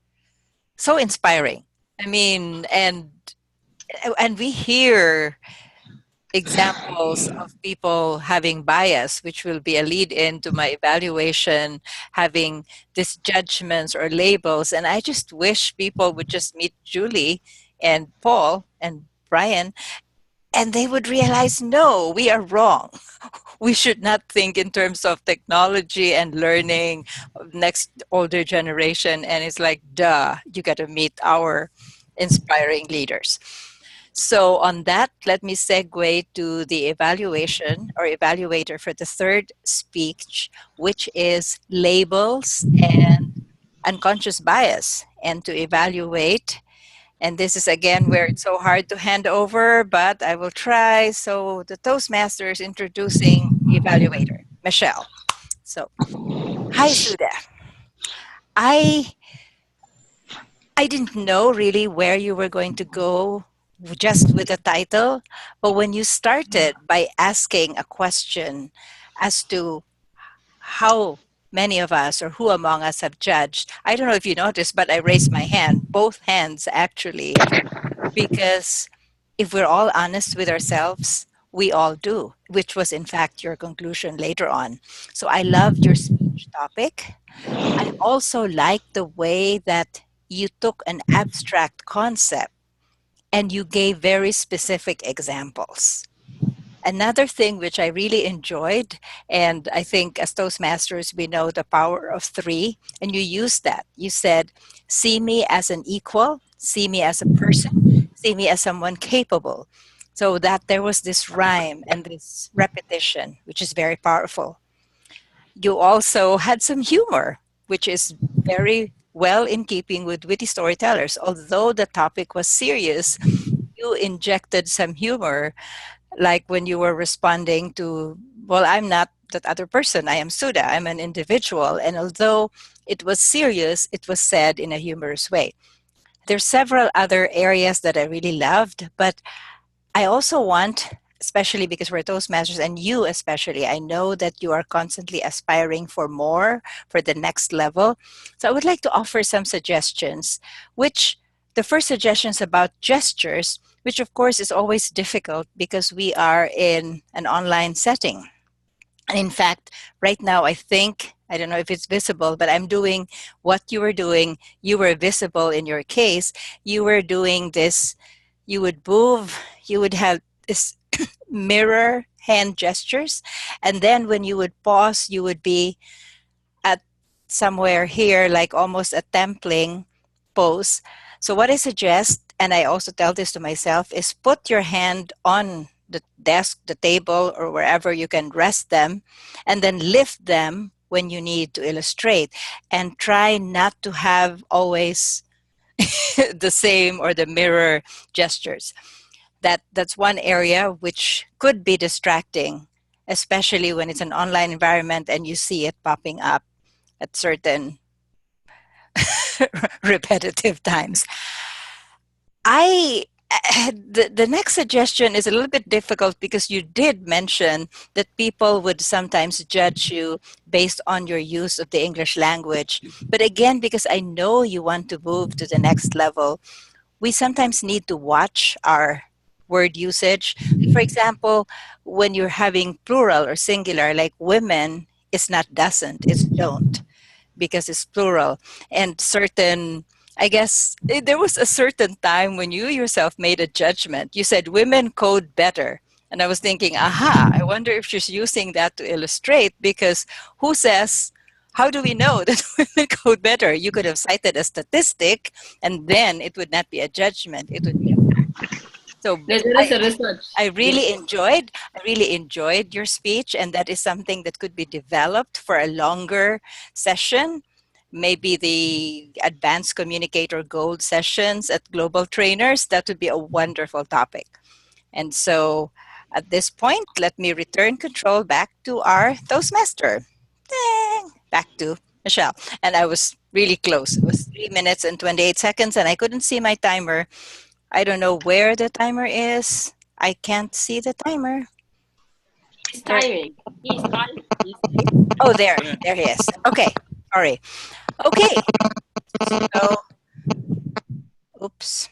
so inspiring. I mean, and we hear examples of people having bias, which will be a lead in to my evaluation, having these judgments or labels. And I just wish people would just meet Julie and Paul and Brian, and they would realize, no, we are wrong. We should not think in terms of technology and learning of next older generation. And it's like, duh, you got to meet our inspiring leaders. So on that, let me segue to the evaluation or evaluator for the third speech, which is labels and unconscious bias. And to evaluate, and this is again where it's so hard to hand over, but I will try. So the Toastmasters introducing the evaluator, Michelle. So, hi, Suda. I didn't know really where you were going to go just with the title, but when you started by asking a question as to how many of us or who among us have judged, I don't know if you noticed, but I raised my hand, both hands actually, because if we're all honest with ourselves, we all do, which was in fact your conclusion later on. So I loved your speech topic. I also liked the way that you took an abstract concept and you gave very specific examples. Another thing which I really enjoyed, and I think as Toastmasters, we know the power of three, and you used that. You said, see me as an equal, see me as a person, see me as someone capable. So that there was this rhyme and this repetition, which is very powerful. You also had some humor, which is very well in keeping with Witty Storytellers. Although the topic was serious, you injected some humor, like when you were responding to, well, I'm not that other person, I am Suda, I'm an individual. And although it was serious, it was said in a humorous way. There's several other areas that I really loved, but I also want, especially because we're Toastmasters and you especially, I know that you are constantly aspiring for more, for the next level. So I would like to offer some suggestions, which the first suggestions about gestures, which of course is always difficult because we are in an online setting. And in fact, right now, I think, I don't know if it's visible, but I'm doing what you were doing. You were visible in your case. You were doing this, you would move, you would have this mirror hand gestures. And then when you would pause, you would be at somewhere here, like almost a templing pose. So what I suggest, and I also tell this to myself, is put your hand on the desk, the table, or wherever you can rest them, and then lift them when you need to illustrate. And try not to have always the same or the mirror gestures. That's one area which could be distracting, especially when it's an online environment and you see it popping up at certain repetitive times. The next suggestion is a little bit difficult because you did mention that people would sometimes judge you based on your use of the English language. But again, because I know you want to move to the next level, we sometimes need to watch our word usage. For example, when you're having plural or singular, like women, it's not doesn't, it's don't, because it's plural. And certain, I guess there was a certain time when you yourself made a judgment. You said women code better. And I was thinking, aha, I wonder if she's using that to illustrate, because who says, how do we know that women code better? You could have cited a statistic and then it would not be a judgment. It would be a fact. So
There is a research.
I really enjoyed your speech, and that is something that could be developed for a longer session. Maybe the advanced communicator gold sessions at Global Trainers. That would be a wonderful topic. And so at this point, let me return control back to our Toastmaster. Dang, back to Michelle. And I was really close. It was 3 minutes and 28 seconds, and I couldn't see my timer. I don't know where the timer is. I can't see the timer.
He's timing. He's timing.
Oh, there he is. Okay, sorry. Okay, so, oops.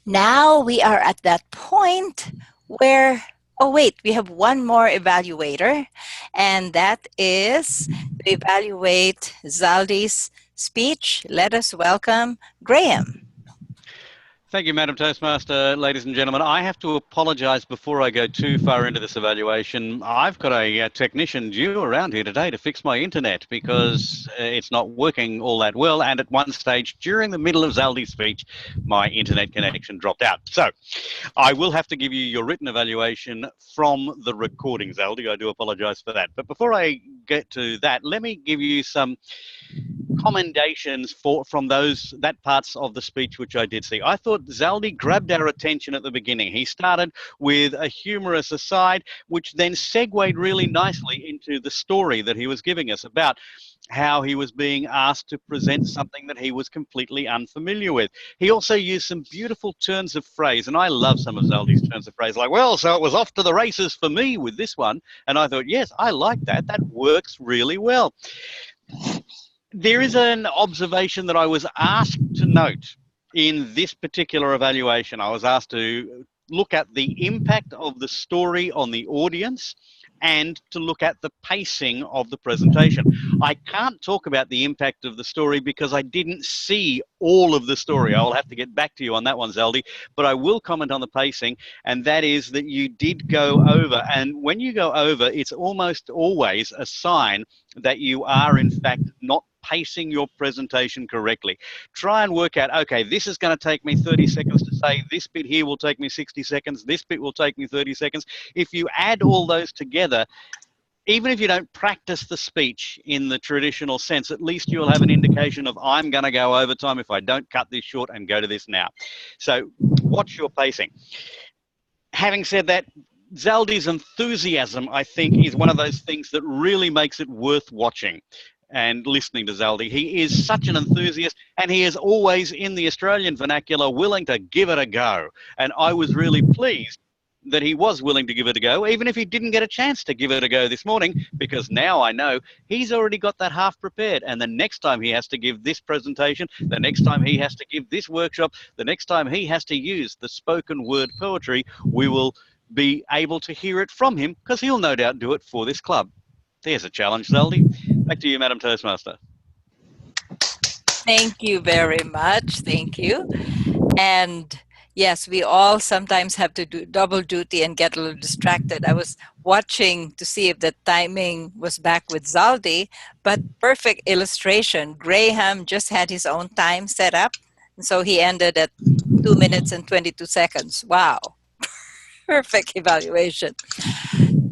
Now we are at that point where, oh wait, we have one more evaluator, and that is to evaluate Zaldi's speech. Let us welcome Graham.
Thank you, Madam Toastmaster. Ladies and gentlemen, I have to apologise before I go too far into this evaluation. I've got a technician due around here today to fix my internet because it's not working all that well. And at one stage, during the middle of Zaldi's speech, my internet connection dropped out. So I will have to give you your written evaluation from the recording, Zaldi. I do apologise for that. But before I get to that, let me give you some commendations from that parts of the speech which I did see. I thought Zaldi grabbed our attention at the beginning. He started with a humorous aside, which then segued really nicely into the story that he was giving us about how he was being asked to present something that he was completely unfamiliar with. He also used some beautiful turns of phrase, and I love some of Zaldi's turns of phrase, like, well, so it was off to the races for me with this one. And I thought, yes, I like that. That works really well. There is an observation that I was asked to note in this particular evaluation. I was asked to look at the impact of the story on the audience and to look at the pacing of the presentation. I can't talk about the impact of the story because I didn't see all of the story. I'll have to get back to you on that one, Zaldi, but I will comment on the pacing, and that is that you did go over, and when you go over, it's almost always a sign that you are in fact not pacing your presentation correctly. Try and work out, okay, this is going to take me 30 seconds to say, this bit here will take me 60 seconds, this bit will take me 30 seconds. If you add all those together, even if you don't practice the speech in the traditional sense, at least you'll have an indication of, I'm going to go overtime if I don't cut this short and go to this now. So watch your pacing. Having said that, Zaldy's enthusiasm, I think, is one of those things that really makes it worth watching and listening to Zaldy. He is such an enthusiast, and he is always, in the Australian vernacular, willing to give it a go. And I was really pleased that he was willing to give it a go, even if he didn't get a chance to give it a go this morning, because now I know he's already got that half prepared. And the next time he has to give this presentation, the next time he has to give this workshop, the next time he has to use the spoken word poetry, we will be able to hear it from him, because he'll no doubt do it for this club. There's a challenge, Zaldy. Back to you, Madam Toastmaster.
Thank you very much. Thank you. And yes, we all sometimes have to do double duty and get a little distracted. I was watching to see if the timing was back with Zaldy, but perfect illustration. Graham just had his own time set up, and so he ended at 2 minutes and 22 seconds. Wow. Perfect evaluation.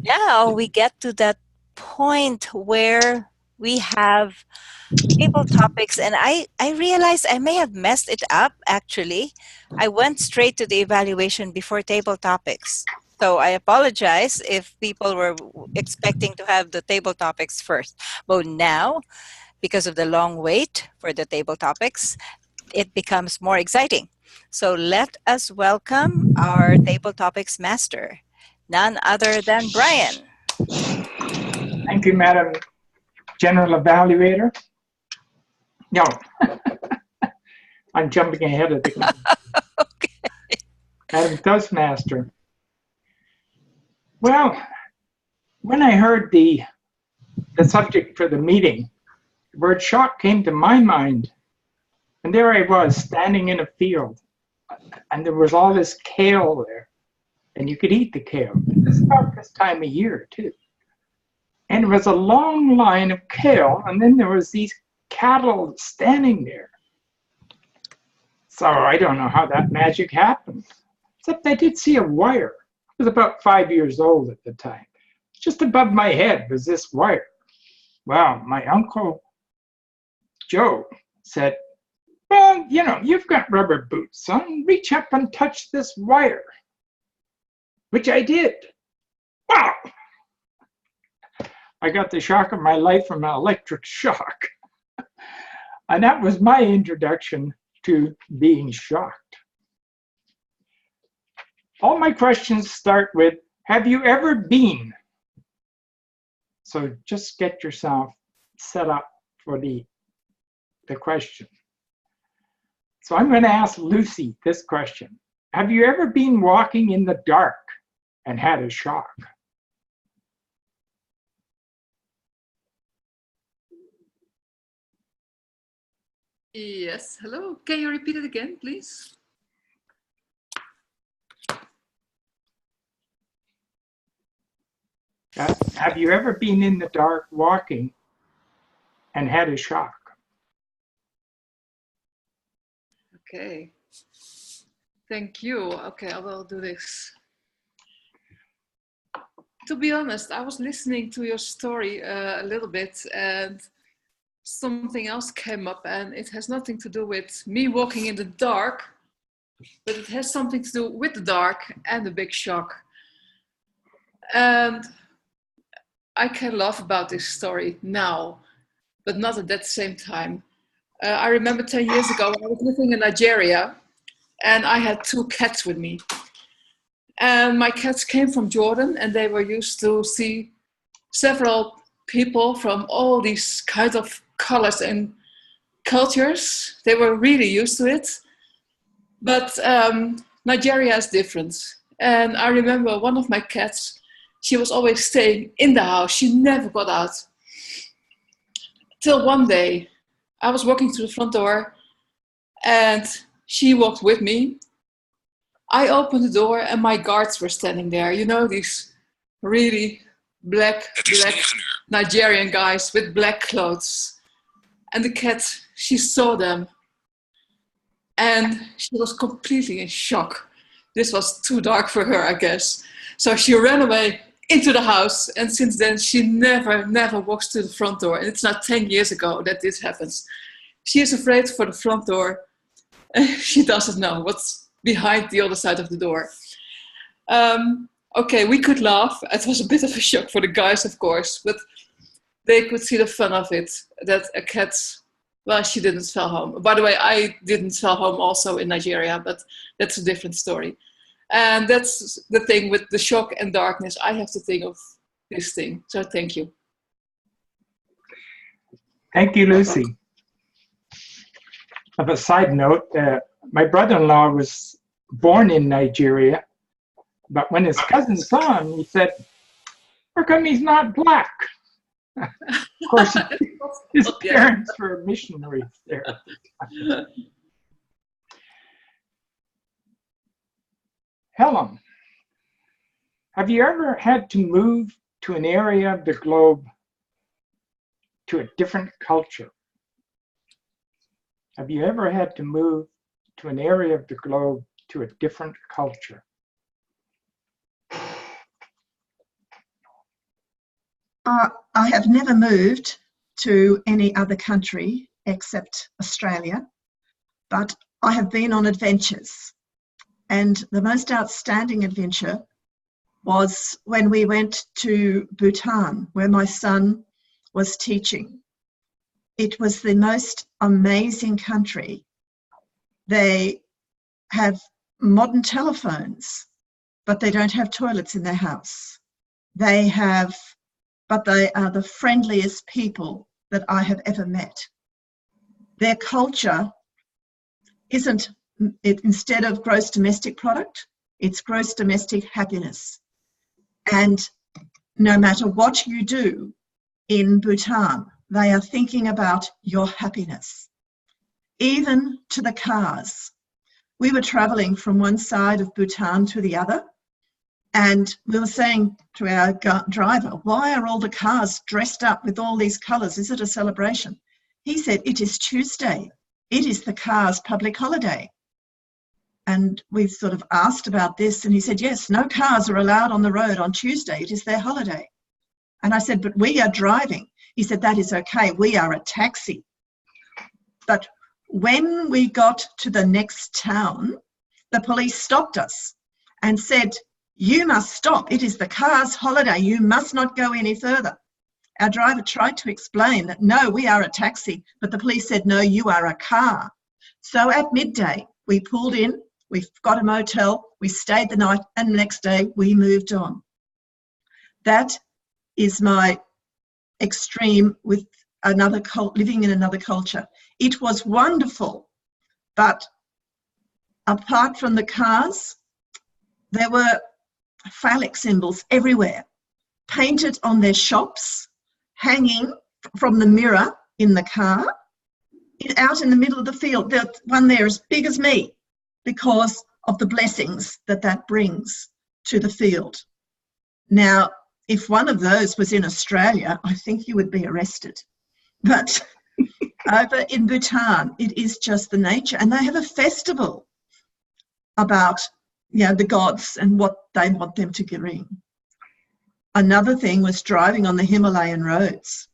Now we get to that point where we have table topics, and I realized I may have messed it up, actually. I went straight to the evaluation before table topics. So I apologize if people were expecting to have the table topics first. But now, because of the long wait for the table topics, it becomes more exciting. So let us welcome our table topics master, none other than Brian.
Thank you, Madam General Evaluator. No, I'm jumping ahead of the
Okay.
Madam Toastmaster. Well, when I heard the subject for the meeting, the word shock came to my mind. And there I was, standing in a field, and there was all this kale there, and you could eat the kale. It's about this time of year, too. And there was a long line of kale, and then there was these cattle standing there. So I don't know how that magic happened, except I did see a wire. I was about 5 years old at the time. Just above my head was this wire. Well, my Uncle Joe said, well, you know, you've got rubber boots, son. Reach up and touch this wire, which I did. Wow! I got the shock of my life from an electric shock. And that was my introduction to being shocked. All my questions start with, have you ever been? So just get yourself set up for the question. So I'm going to ask Lucy this question. Have you ever been walking in the dark and had a shock?
Yes, hello. Can you repeat it again, please?
Have you ever been in the dark walking and had a shock?
Okay. Thank you. Okay, I will do this. To be honest, I was listening to your story a little bit, and something else came up, and it has nothing to do with me walking in the dark, but it has something to do with the dark and the big shock. And I can laugh about this story now, but not at that same time. I remember 10 years ago, I was living in Nigeria, and I had 2 cats with me. And my cats came from Jordan, and they were used to see several people from all these kinds of colors and cultures. They were really used to it. But Nigeria is different. And I remember one of my cats, she was always staying in the house. She never got out. Till one day, I was walking through the front door, and she walked with me. I opened the door, and my guards were standing there. You know, these really black Nigerian guys with black clothes. And the cat, she saw them. And she was completely in shock. This was too dark for her, I guess. So she ran away into the house. And since then, she never walks to the front door. And it's now 10 years ago that this happens. She is afraid for the front door. She doesn't know what's behind the other side of the door. Okay, we could laugh. It was a bit of a shock for the guys, of course, but they could see the fun of it, that a cat, well, she didn't fell home. By the way, I didn't fell home also in Nigeria, but that's a different story. And that's the thing with the shock and darkness. I have to think of this thing. So thank you.
Thank you, Lucy. Of a side note, my brother-in-law was born in Nigeria, but when his cousin saw him, he said, "How come he's not black?" Of course, his parents were missionaries there. Helen, have you ever had to move to an area of the globe to a different culture? Have you ever had to move to an area of the globe to a different culture?
I have never moved to any other country except Australia, but I have been on adventures. And the most outstanding adventure was when we went to Bhutan, where my son was teaching. It was the most amazing country. They have modern telephones, but they don't have toilets in their house. They are the friendliest people that I have ever met. Their culture isn't, instead of gross domestic product, it's gross domestic happiness. And no matter what you do in Bhutan, they are thinking about your happiness. Even to the cars. We were traveling from one side of Bhutan to the other, and we were saying to our driver, "Why are all the cars dressed up with all these colours? Is it a celebration?" He said, "It is Tuesday. It is the cars' public holiday." And we sort of asked about this, and he said, "Yes, no cars are allowed on the road on Tuesday. It is their holiday." And I said, "But we are driving." He said, "That is okay. We are a taxi." But when we got to the next town, the police stopped us and said, "You must stop. It is the car's holiday. You must not go any further." Our driver tried to explain that, "No, we are a taxi," but the police said, "No, you are a car." So at midday, we pulled in, we got a motel, we stayed the night, and the next day we moved on. That is my extreme with another living in another culture. It was wonderful, but apart from the cars, there were phallic symbols everywhere, painted on their shops, hanging from the mirror in the car, out in the middle of the field. The one there as big as me, because of the blessings that brings to the field. Now, if one of those was in Australia, I think you would be arrested. But over in Bhutan, it is just the nature. And they have a festival about, the gods and what they want them to bring. Another thing was driving on the Himalayan roads.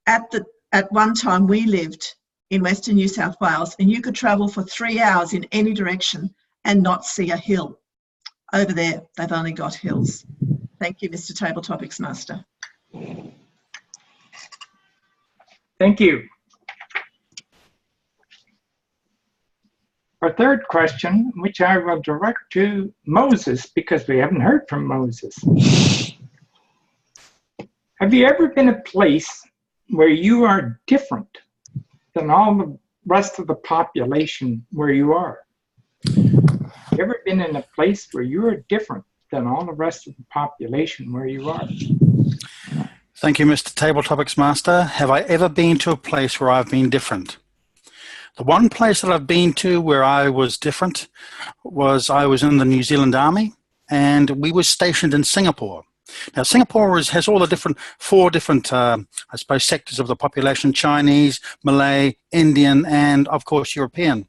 At one time, we lived in Western New South Wales, and you could travel for 3 hours in any direction and not see a hill. Over there, they've only got hills. Thank you, Mr. Table Topics Master.
Thank you. Our third question, which I will direct to Moses, because we haven't heard from Moses. Have you ever been a place where you are different than all the rest of the population where you are? Have you ever been in a place where you are different than all the rest of the population where you are?
Thank you, Mr. Table Topics Master. Have I ever been to a place where I've been different? The one place that I've been to where I was different was I was in the New Zealand Army, and we were stationed in Singapore. Now, Singapore has all the four different, I suppose, sectors of the population: Chinese, Malay, Indian, and of course European.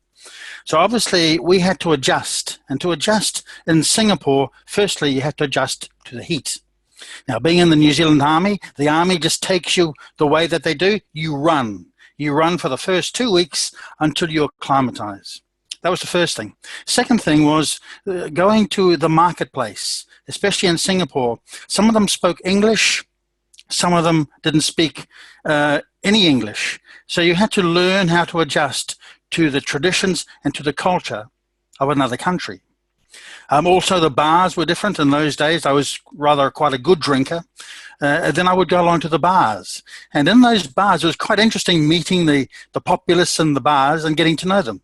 So obviously we had to adjust, and to adjust in Singapore, firstly you have to adjust to the heat. Now, being in the New Zealand Army, the Army just takes you the way that they do. You run for the first 2 weeks until you acclimatize. That was the first thing. Second thing was going to the marketplace, especially in Singapore. Some of them spoke English, some of them didn't speak any English. So you had to learn how to adjust to the traditions and to the culture of another country. Also, the bars were different in those days. I was rather quite a good drinker. Then I would go along to the bars. And in those bars, it was quite interesting meeting the populace in the bars and getting to know them.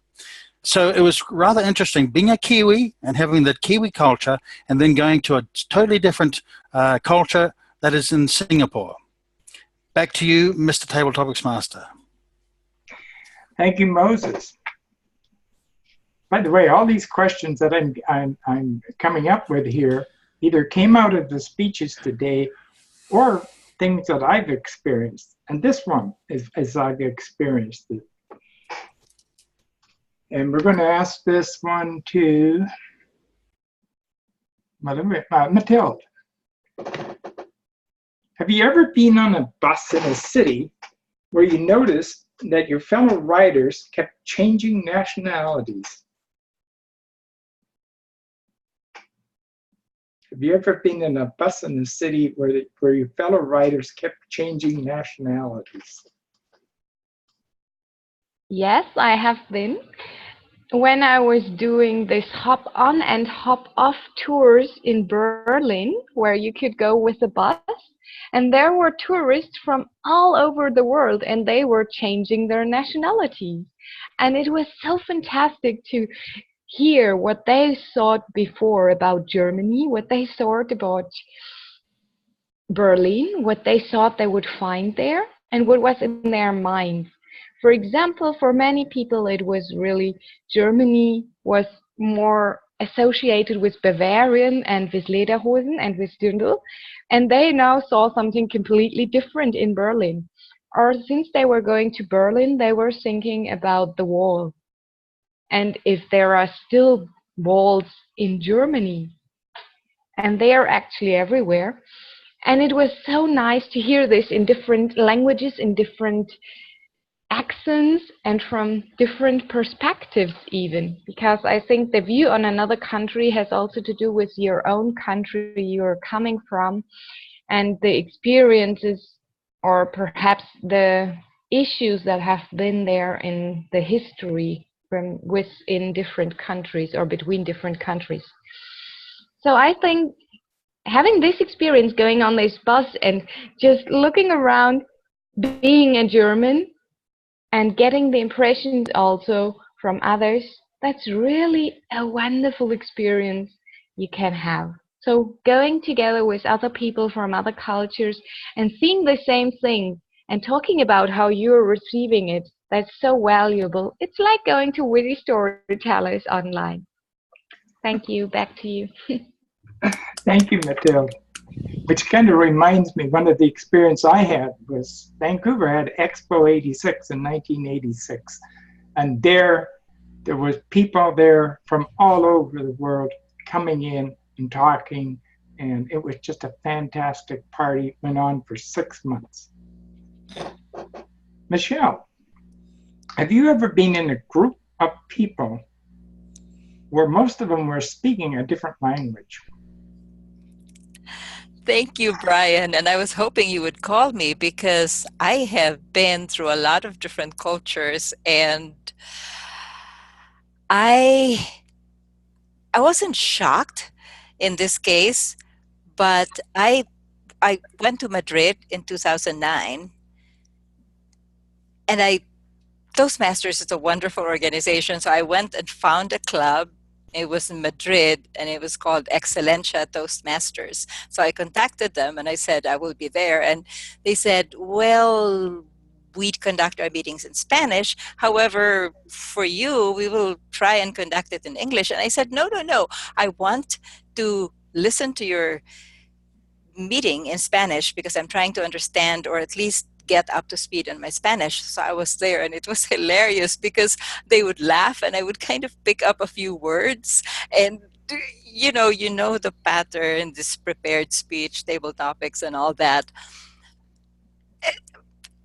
So it was rather interesting being a Kiwi and having the Kiwi culture and then going to a totally different culture that is in Singapore. Back to you, Mr. Table Topics Master.
Thank you, Moses. By the way, all these questions that I'm coming up with here either came out of the speeches today or things that I've experienced. And this one is as I've experienced it. And we're going to ask this one to Mathilde. Have you ever been on a bus in a city where you noticed that your fellow riders kept changing nationalities? Have you ever been in a bus in a city where your fellow riders kept changing nationalities?
Yes, I have been. When I was doing this hop on and hop off tours in Berlin, where you could go with a bus, and there were tourists from all over the world, and they were changing their nationalities. And it was so fantastic to hear what they thought before about Germany, what they thought about Berlin, what they thought they would find there, and what was in their minds. For example, for many people, it was really Germany was more associated with Bavarian and with Lederhosen and with Dirndl, and they now saw something completely different in Berlin. Or since they were going to Berlin, they were thinking about the wall. And if there are still walls in Germany, and they are actually everywhere. And it was so nice to hear this in different languages, in different accents, and from different perspectives even, because I think the view on another country has also to do with your own country you're coming from, and the experiences or perhaps the issues that have been there in the history from within different countries or between different countries. So I think having this experience going on this bus and just looking around, being a German and getting the impressions also from others, that's really a wonderful experience you can have. So going together with other people from other cultures and seeing the same thing and talking about how you're receiving it, that's so valuable. It's like going to Witty Storytellers online. Thank you. Back to you.
Thank you, Mathilde. Which kind of reminds me, one of the experience I had was Vancouver had Expo 86 in 1986. And there was people there from all over the world coming in and talking. And it was just a fantastic party. It went on for 6 months. Michelle, have you ever been in a group of people where most of them were speaking a different language?
Thank you, Brian. And I was hoping you would call me because I have been through a lot of different cultures, and I wasn't shocked in this case, but I went to Madrid in 2009, and Toastmasters is a wonderful organization. So I went and found a club. It was in Madrid, and it was called Excelencia Toastmasters. So I contacted them, and I said, I will be there. And they said, well, we conduct our meetings in Spanish. However, for you, we will try and conduct it in English. And I said, no. I want to listen to your meeting in Spanish because I'm trying to understand or at least get up to speed in my Spanish. So I was there, and it was hilarious because they would laugh and I would kind of pick up a few words, and you know the pattern, this prepared speech, table topics and all that.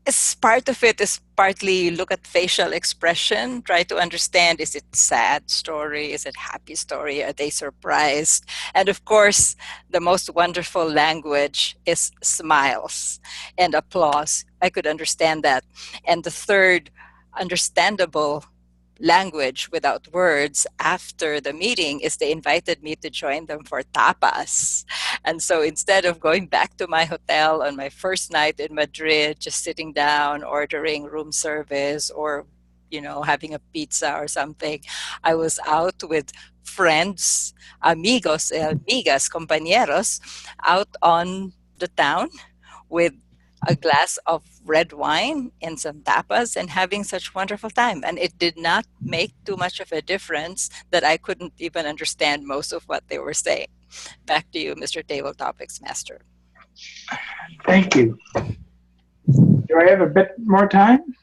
It's part of it is partly look at facial expression, try to understand, is it sad story, is it happy story, are they surprised? And of course, the most wonderful language is smiles and applause. I could understand that. And the third understandable language without words after the meeting is they invited me to join them for tapas. And so instead of going back to my hotel on my first night in Madrid, just sitting down, ordering room service or, having a pizza or something, I was out with friends, amigos, amigas, compañeros, out on the town with a glass of red wine and some tapas and having such wonderful time. And it did not make too much of a difference that I couldn't even understand most of what they were saying. Back to you, Mr. Table Topics Master.
Thank you. Do I have a bit more time?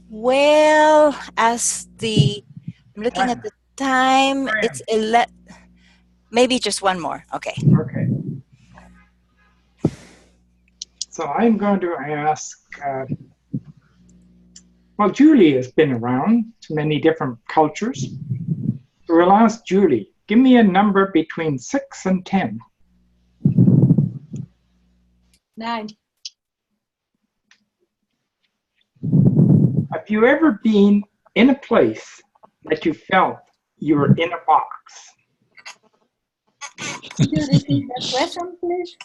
Well, I'm looking at the time, it's maybe just one more. Okay.
Okay. So I'm going to ask, Julie has been around to many different cultures. So we'll ask Julie, give me a number between 6 and 10.
9.
Have you ever been in a place that you felt you were in a box?
Could you repeat the question, please?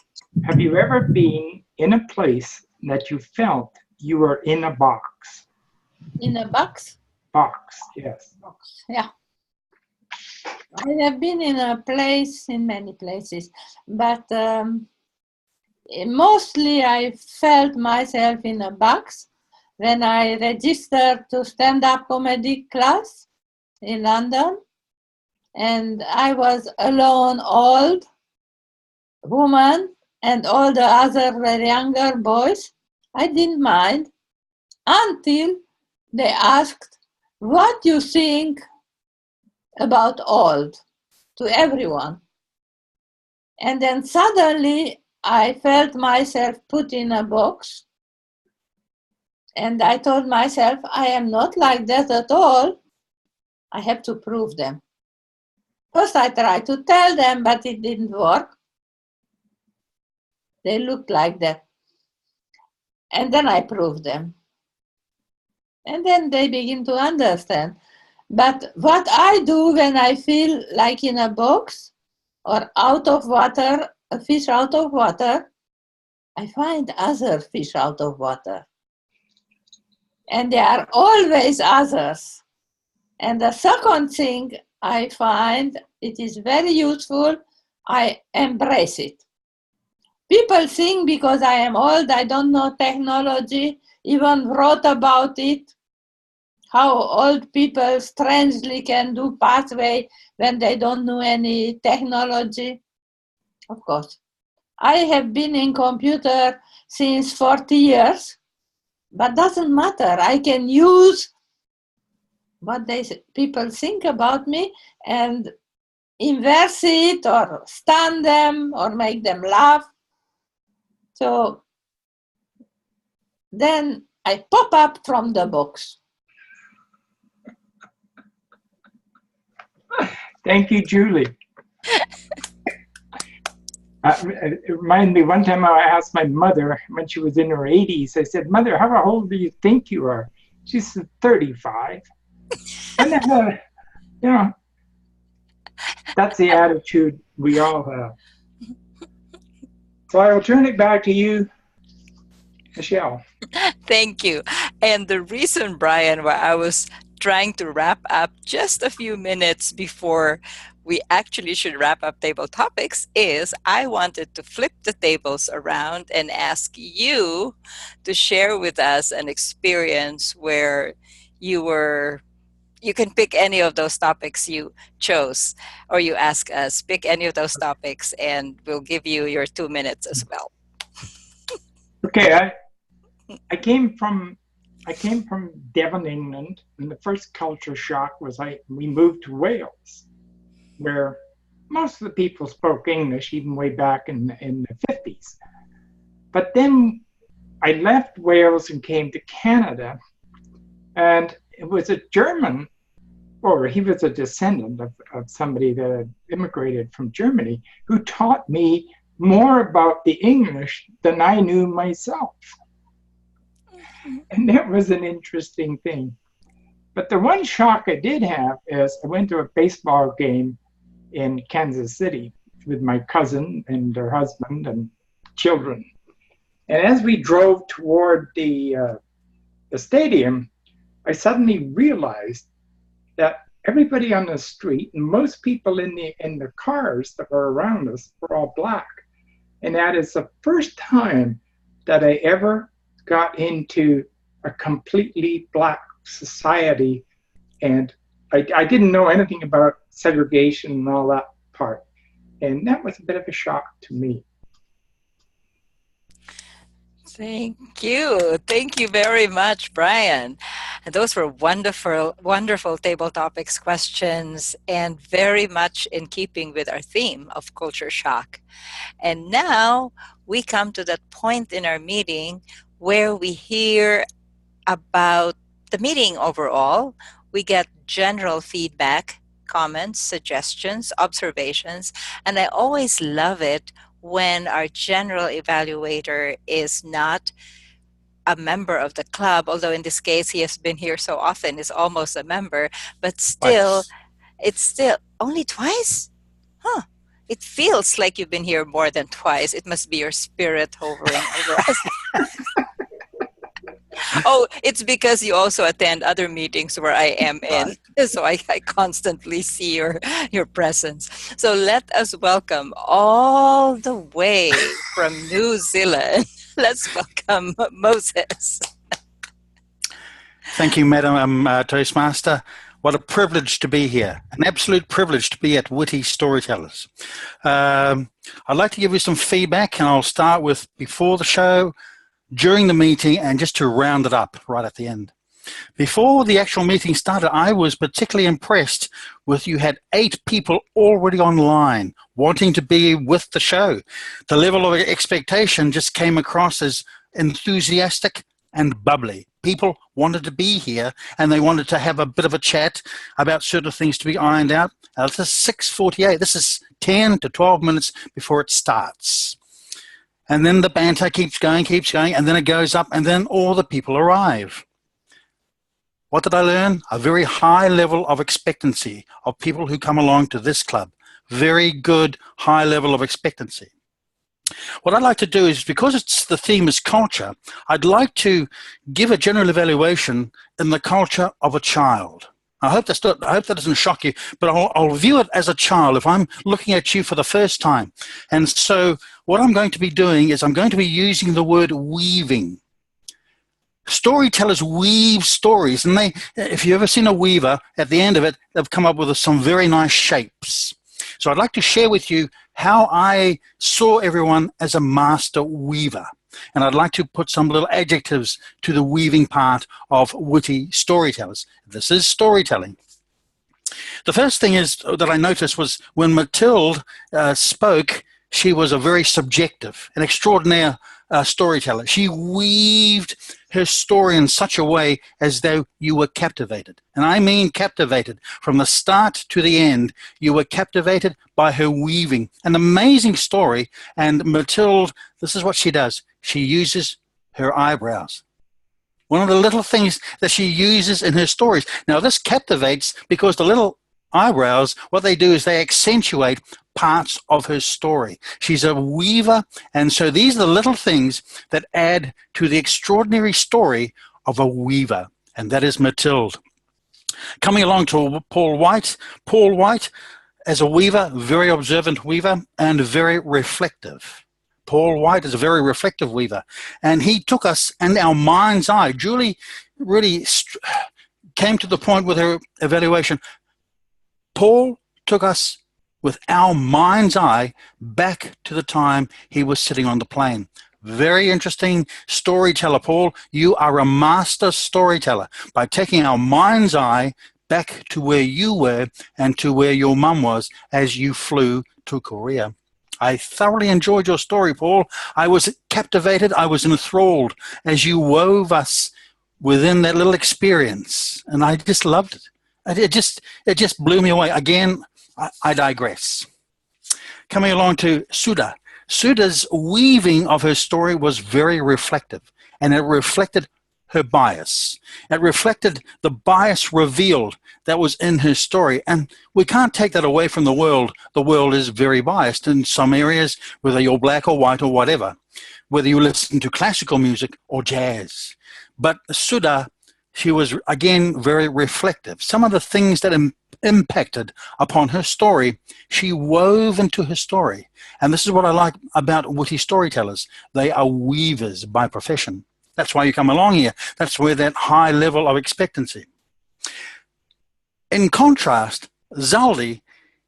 Have you ever been in a place that you felt you were in a box?
In a box?
Box, yes.
Box, yeah. I have been in many places, but mostly I felt myself in a box when I registered to stand-up comedy class in London, and I was alone, old woman, and all the other were younger boys. I didn't mind until they asked, what do you think about old, to everyone. And then suddenly I felt myself put in a box, and I told myself, I am not like that at all. I have to prove them. First I tried to tell them, but it didn't work. They looked like that. And then I proved them. And then they begin to understand. But what I do when I feel like in a box or out of water, a fish out of water, I find other fish out of water. And there are always others. And the second thing I find, it is very useful, I embrace it. People think because I am old, I don't know technology, even wrote about it, how old people strangely can do pathway when they don't know any technology. Of course. I have been in computer since 40 years, but doesn't matter. I can use what people think about me and inverse it or stun them or make them laugh. So then I pop up from the box.
Thank you, Julie. It reminded me one time I asked my mother when she was in her 80s, I said, Mother, how old do you think you are? She said, 35. And then, that's the attitude we all have. So I will turn it back to you, Michelle.
Thank you. And the reason, Brian, why I was trying to wrap up just a few minutes before we actually should wrap up table topics is I wanted to flip the tables around and ask you to share with us an experience where you were you can pick any of those topics you chose, or you ask us, pick any of those topics, and we'll give you your 2 minutes as well.
Okay, I came from Devon, England, and the first culture shock was we moved to Wales, where most of the people spoke English, even way back in the 50s. But then I left Wales and came to Canada, and it was a German, or he was a descendant of somebody that had immigrated from Germany, who taught me more about the English than I knew myself. And that was an interesting thing. But the one shock I did have is I went to a baseball game in Kansas City with my cousin and her husband and children. And as we drove toward the stadium, I suddenly realized that everybody on the street and most people in the cars that were around us were all black. And that is the first time that I ever got into a completely black society. And I didn't know anything about segregation and all that part. And that was a bit of a shock to me.
Thank you. Thank you very much, Brian. And those were wonderful, wonderful table topics questions, and very much in keeping with our theme of culture shock. And now we come to that point in our meeting where we hear about the meeting overall. We get general feedback, comments, suggestions, observations, and I always love it when our general evaluator is not a member of the club, although in this case he has been here so often, is almost a member, but still, it's still only twice? Huh. It feels like you've been here more than twice. It must be your spirit hovering over us. Oh, it's because you also attend other meetings where I am in. So I constantly see your presence. So let us welcome all the way from New Zealand. Let's welcome Moses.
Thank you, Madam Toastmaster. What a privilege to be here. An absolute privilege to be at Witty Storytellers. I'd like to give you some feedback, and I'll start with before the show, during the meeting, and just to round it up right at the end. Before the actual meeting started, I was particularly impressed with you had 8 people already online wanting to be with the show. The level of expectation just came across as enthusiastic and bubbly. People wanted to be here, and they wanted to have a bit of a chat about certain things to be ironed out. This is 6:48. This is 10 to 12 minutes before it starts. And then the banter keeps going, and then it goes up, and then all the people arrive. What did I learn? A very high level of expectancy of people who come along to this club. Very good, high level of expectancy. What I'd like to do is, because the theme is culture, I'd like to give a general evaluation in the culture of a child. I hope that doesn't shock you, but I'll view it as a child if I'm looking at you for the first time. And so what I'm going to be doing is I'm going to be using the word weaving. Storytellers weave stories, and if you've ever seen a weaver, at the end of it, they've come up with some very nice shapes. So I'd like to share with you how I saw everyone as a master weaver. And I'd like to put some little adjectives to the weaving part of Witty Storytellers. This is storytelling. The first thing that I noticed was when Mathilde spoke, she was a very subjective, an extraordinary storyteller. She weaved her story in such a way as though you were captivated. And I mean captivated. From the start to the end, you were captivated by her weaving. An amazing story. And Mathilde, this is what she does. She uses her eyebrows. One of the little things that she uses in her stories. Now, this captivates because the little eyebrows, what they do is they accentuate parts of her story. She's a weaver, and so these are the little things that add to the extraordinary story of a weaver, and that is Mathilde. Coming along to Paul White. Paul White, as a weaver, very observant weaver and very reflective. Paul White is a very reflective weaver, and he took us in our mind's eye, really came to the point with her evaluation. Paul took us with our mind's eye back to the time he was sitting on the plane. Very interesting storyteller, Paul. You are a master storyteller by taking our mind's eye back to where you were and to where your mum was as you flew to Korea. I thoroughly enjoyed your story, Paul. I was captivated. I was enthralled as you wove us within that little experience, and I just loved it. It just blew me away. Again, I digress. Coming along to Sudha. Sudha's weaving of her story was very reflective, and it reflected her bias. It reflected the bias revealed that was in her story, and we can't take that away from the world. The world is very biased in some areas, whether you're black or white or whatever, whether you listen to classical music or jazz. But Sudha, she was, again, very reflective. Some of the things that impacted upon her story, she wove into her story. And this is what I like about witty storytellers. They are weavers by profession. That's why you come along here. That's where that high level of expectancy. In contrast, Zaldi,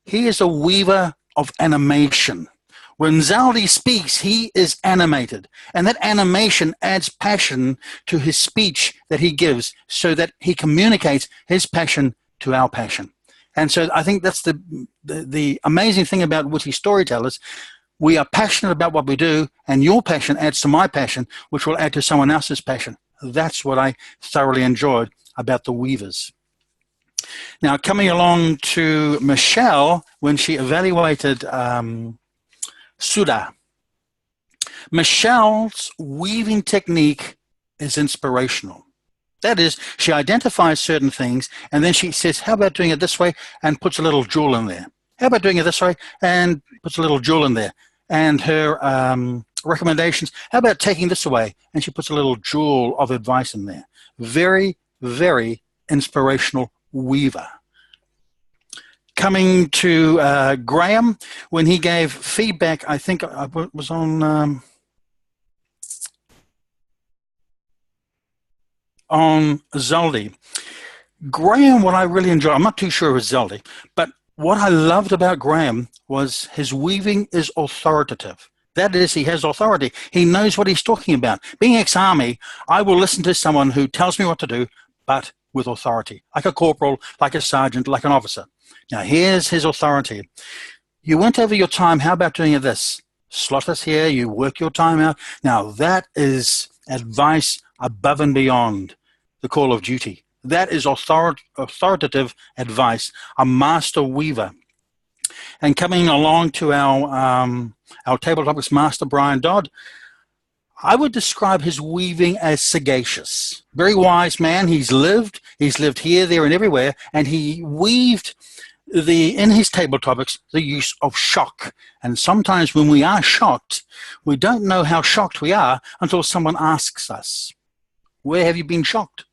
he is a weaver of animation. When Zaldi speaks, he is animated, and that animation adds passion to his speech that he gives so that he communicates his passion to our passion. And so I think that's the amazing thing about witty storytellers. We are passionate about what we do, and your passion adds to my passion, which will add to someone else's passion. That's what I thoroughly enjoyed about the weavers. Now, coming along to Michelle, when she evaluated Sudha. Michelle's weaving technique is inspirational. That is, she identifies certain things, and then she says, how about doing it this way, and puts a little jewel in there. How about doing it this way, and puts a little jewel in there. And her recommendations, how about taking this away, and she puts a little jewel of advice in there. Very, very inspirational weaver. Coming to Graham, when he gave feedback, I think it was on Zaldi. Graham, what I really enjoyed, I'm not too sure it was Zaldi, but what I loved about Graham was his weaving is authoritative. That is, he has authority. He knows what he's talking about. Being ex-army, I will listen to someone who tells me what to do, but with authority, like a corporal, like a sergeant, like an officer. Now, here's his authority. You went over your time. How about doing this? Slot us here. You work your time out. Now, that is advice above and beyond the call of duty. That is authoritative advice, a master weaver. And coming along to our table topics master, Brian Dodd, I would describe his weaving as sagacious. Very wise man. He's lived here, there, and everywhere, and he weaved in his table topics the use of shock. And sometimes when we are shocked, we don't know how shocked we are until someone asks us, where have you been shocked?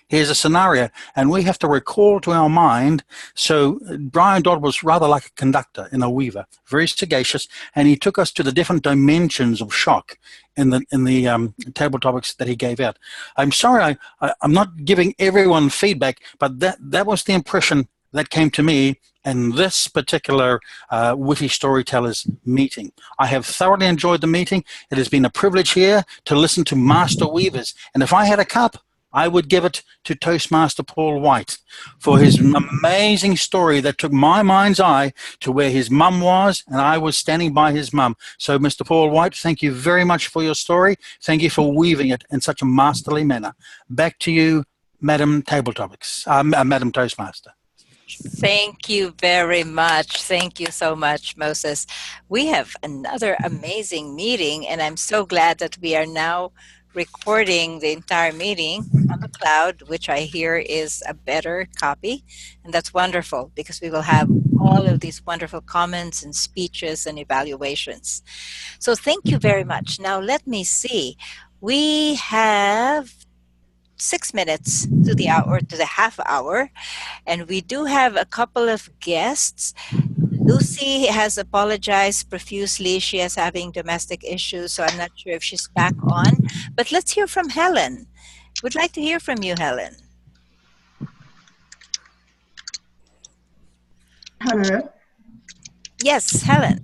Here's a scenario, and we have to recall to our mind. So Brian Dodd was rather like a conductor in a weaver, very sagacious, and he took us to the different dimensions of shock in the table topics that he gave out. I'm sorry, I'm not giving everyone feedback, but that was the impression that came to me in this particular Witty Storytellers meeting. I have thoroughly enjoyed the meeting. It has been a privilege here to listen to master weavers, and if I had a cup, I would give it to Toastmaster Paul White for his amazing story that took my mind's eye to where his mum was, and I was standing by his mum. So, Mr. Paul White, thank you very much for your story. Thank you for weaving it in such a masterly manner. Back to you, Madam Table Topics, Madam Toastmaster.
Thank you very much. Thank you so much, Moses. We have another amazing meeting, and I'm so glad that we are now recording the entire meeting on the cloud, which I hear is a better copy. And that's wonderful because we will have all of these wonderful comments and speeches and evaluations. So thank you very much. Now let me see. We have 6 minutes to the hour, to the half hour, and we do have a couple of guests. Lucy has apologized profusely. She is having domestic issues, so I'm not sure if she's back on. But let's hear from Helen. We'd like to hear from you, Helen.
Hello.
Yes, Helen.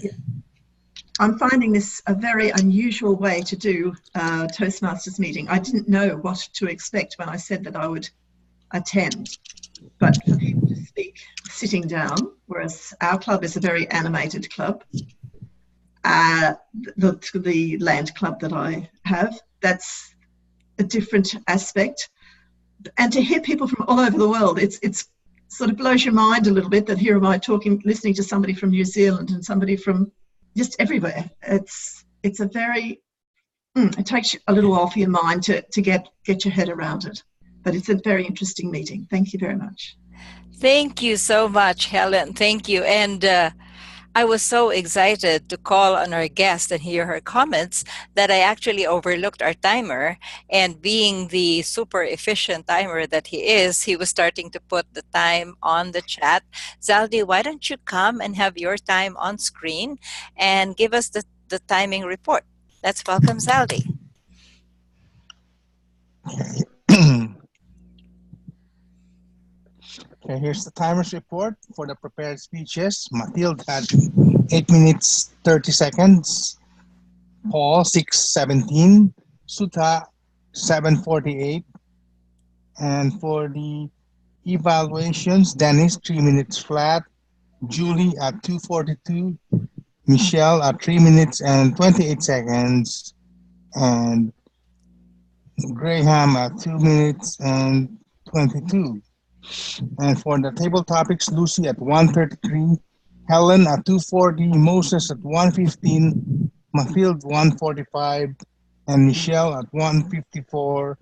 I'm finding this a very unusual way to do a Toastmasters meeting. I didn't know what to expect when I said that I would attend, but for people to speak sitting down, whereas our club is a very animated club, the land club that I have, that's a different aspect. And to hear people from all over the world, it's sort of blows your mind a little bit that here am I listening to somebody from New Zealand and somebody from just everywhere. It's a very, it takes a little while for your mind to get your head around it. But it's a very interesting meeting. Thank you very much.
Thank you so much, Helen. Thank you. And I was so excited to call on our guest and hear her comments that I actually overlooked our timer. And being the super efficient timer that he was starting to put the time on the chat. Zaldi, why don't you come and have your time on screen and give us the timing report? Let's welcome Zaldi.
Okay, here's the timer's report for the prepared speeches. Mathilde had 8 minutes 30 seconds. Paul 6:17. Sutha 7:48. And for the evaluations, Dennis 3 minutes flat. Julie at 2:42. Michelle at 3 minutes and 28 seconds. And Graham at 2 minutes and 22. And for the table topics, Lucy at 1:33, Helen at 2:40, Moses at 1:15, Mathilde 1:45, and Michelle at 1:54,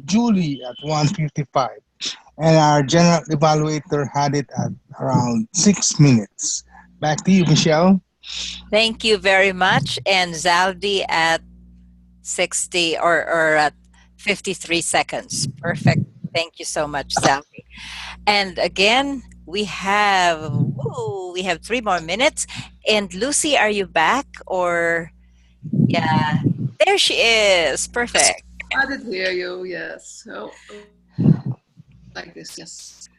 Julie at 1:55. And our general evaluator had it at around 6 minutes. Back to you, Michelle.
Thank you very much. And Zaldi at 60 or at 53 seconds. Perfect. Thank you so much, Zaldi. And again, we have 3 more minutes. And Lucy, are you back? Or yeah, there she is. Perfect.
I did hear you. Yes. So like this. Yes.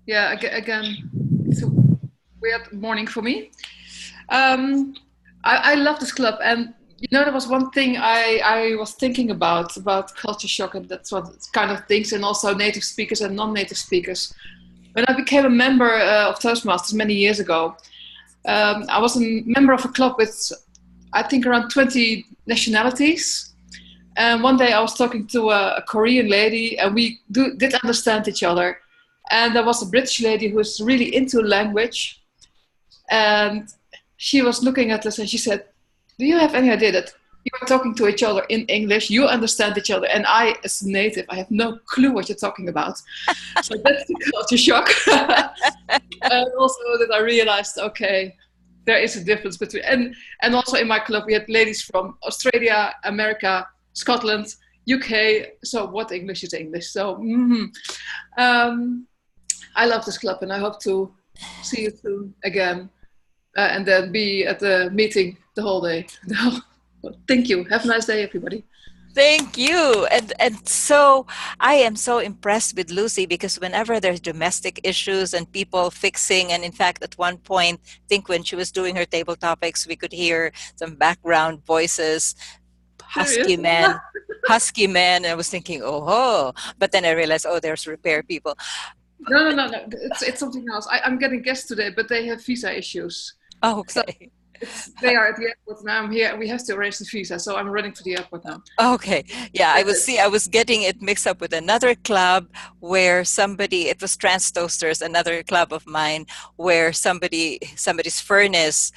Yeah. Again, it's a weird morning for me. I love this club, and there was one thing I was thinking about culture shock and that sort of kind of things, and also native speakers and non-native speakers. When I became a member of Toastmasters many years ago, I was a member of a club with, I think, around 20 nationalities. And one day I was talking to a Korean lady, and we did understand each other. And there was a British lady who was really into language. And she was looking at us and she said, "Do you have any idea that you are talking to each other in English, you understand each other, and I, as a native, I have no clue what you're talking about." So that's the culture shock. And also that I realized, okay, there is a difference between, and also in my club we had ladies from Australia, America, Scotland, UK. So what English is English? So I love this club, and I hope to see you soon again, and then be at the meeting the whole day. Thank you. Have a nice day, everybody.
Thank you. And so I am so impressed with Lucy, because whenever there's domestic issues and people fixing, and in fact at one point, I think when she was doing her table topics, we could hear some background voices, husky men, and I was thinking, oh, but then I realized, oh, there's repair people.
No. It's something else. I'm getting guests today, but they have visa issues.
Oh, okay.
So they are at the airport now. I'm here. We have to arrange the visa, so I'm running to the airport now.
Okay. Yeah, I was getting it mixed up with another club where it was Trans Toasters, another club of mine, where somebody's furnace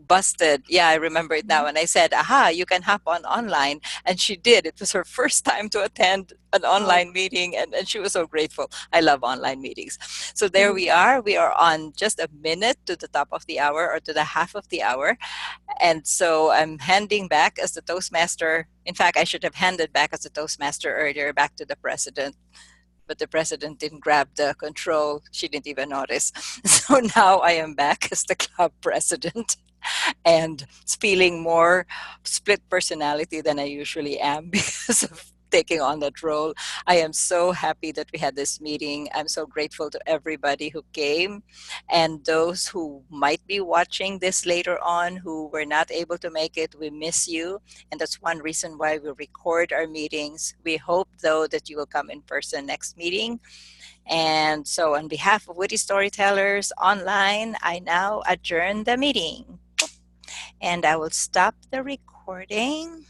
busted. Yeah, I remember it now. And I said, aha, you can hop online. And she did. It was her first time to attend an online meeting, and she was so grateful. I love online meetings. So there we are. We are on just a minute to the top of the hour, or to the half of the hour. And so I'm handing back as the Toastmaster. In fact, I should have handed back as the Toastmaster earlier back to the president, but the president didn't grab the control. She didn't even notice. So now I am back as the club president, and feeling more split personality than I usually am because of taking on that role. I am so happy that we had this meeting. I'm so grateful to everybody who came, and those who might be watching this later on who were not able to make it. We miss you, and that's one reason why we record our meetings. We hope, though, that you will come in person next meeting. And so on behalf of Witty Storytellers Online, I now adjourn the meeting. And I will stop the recording.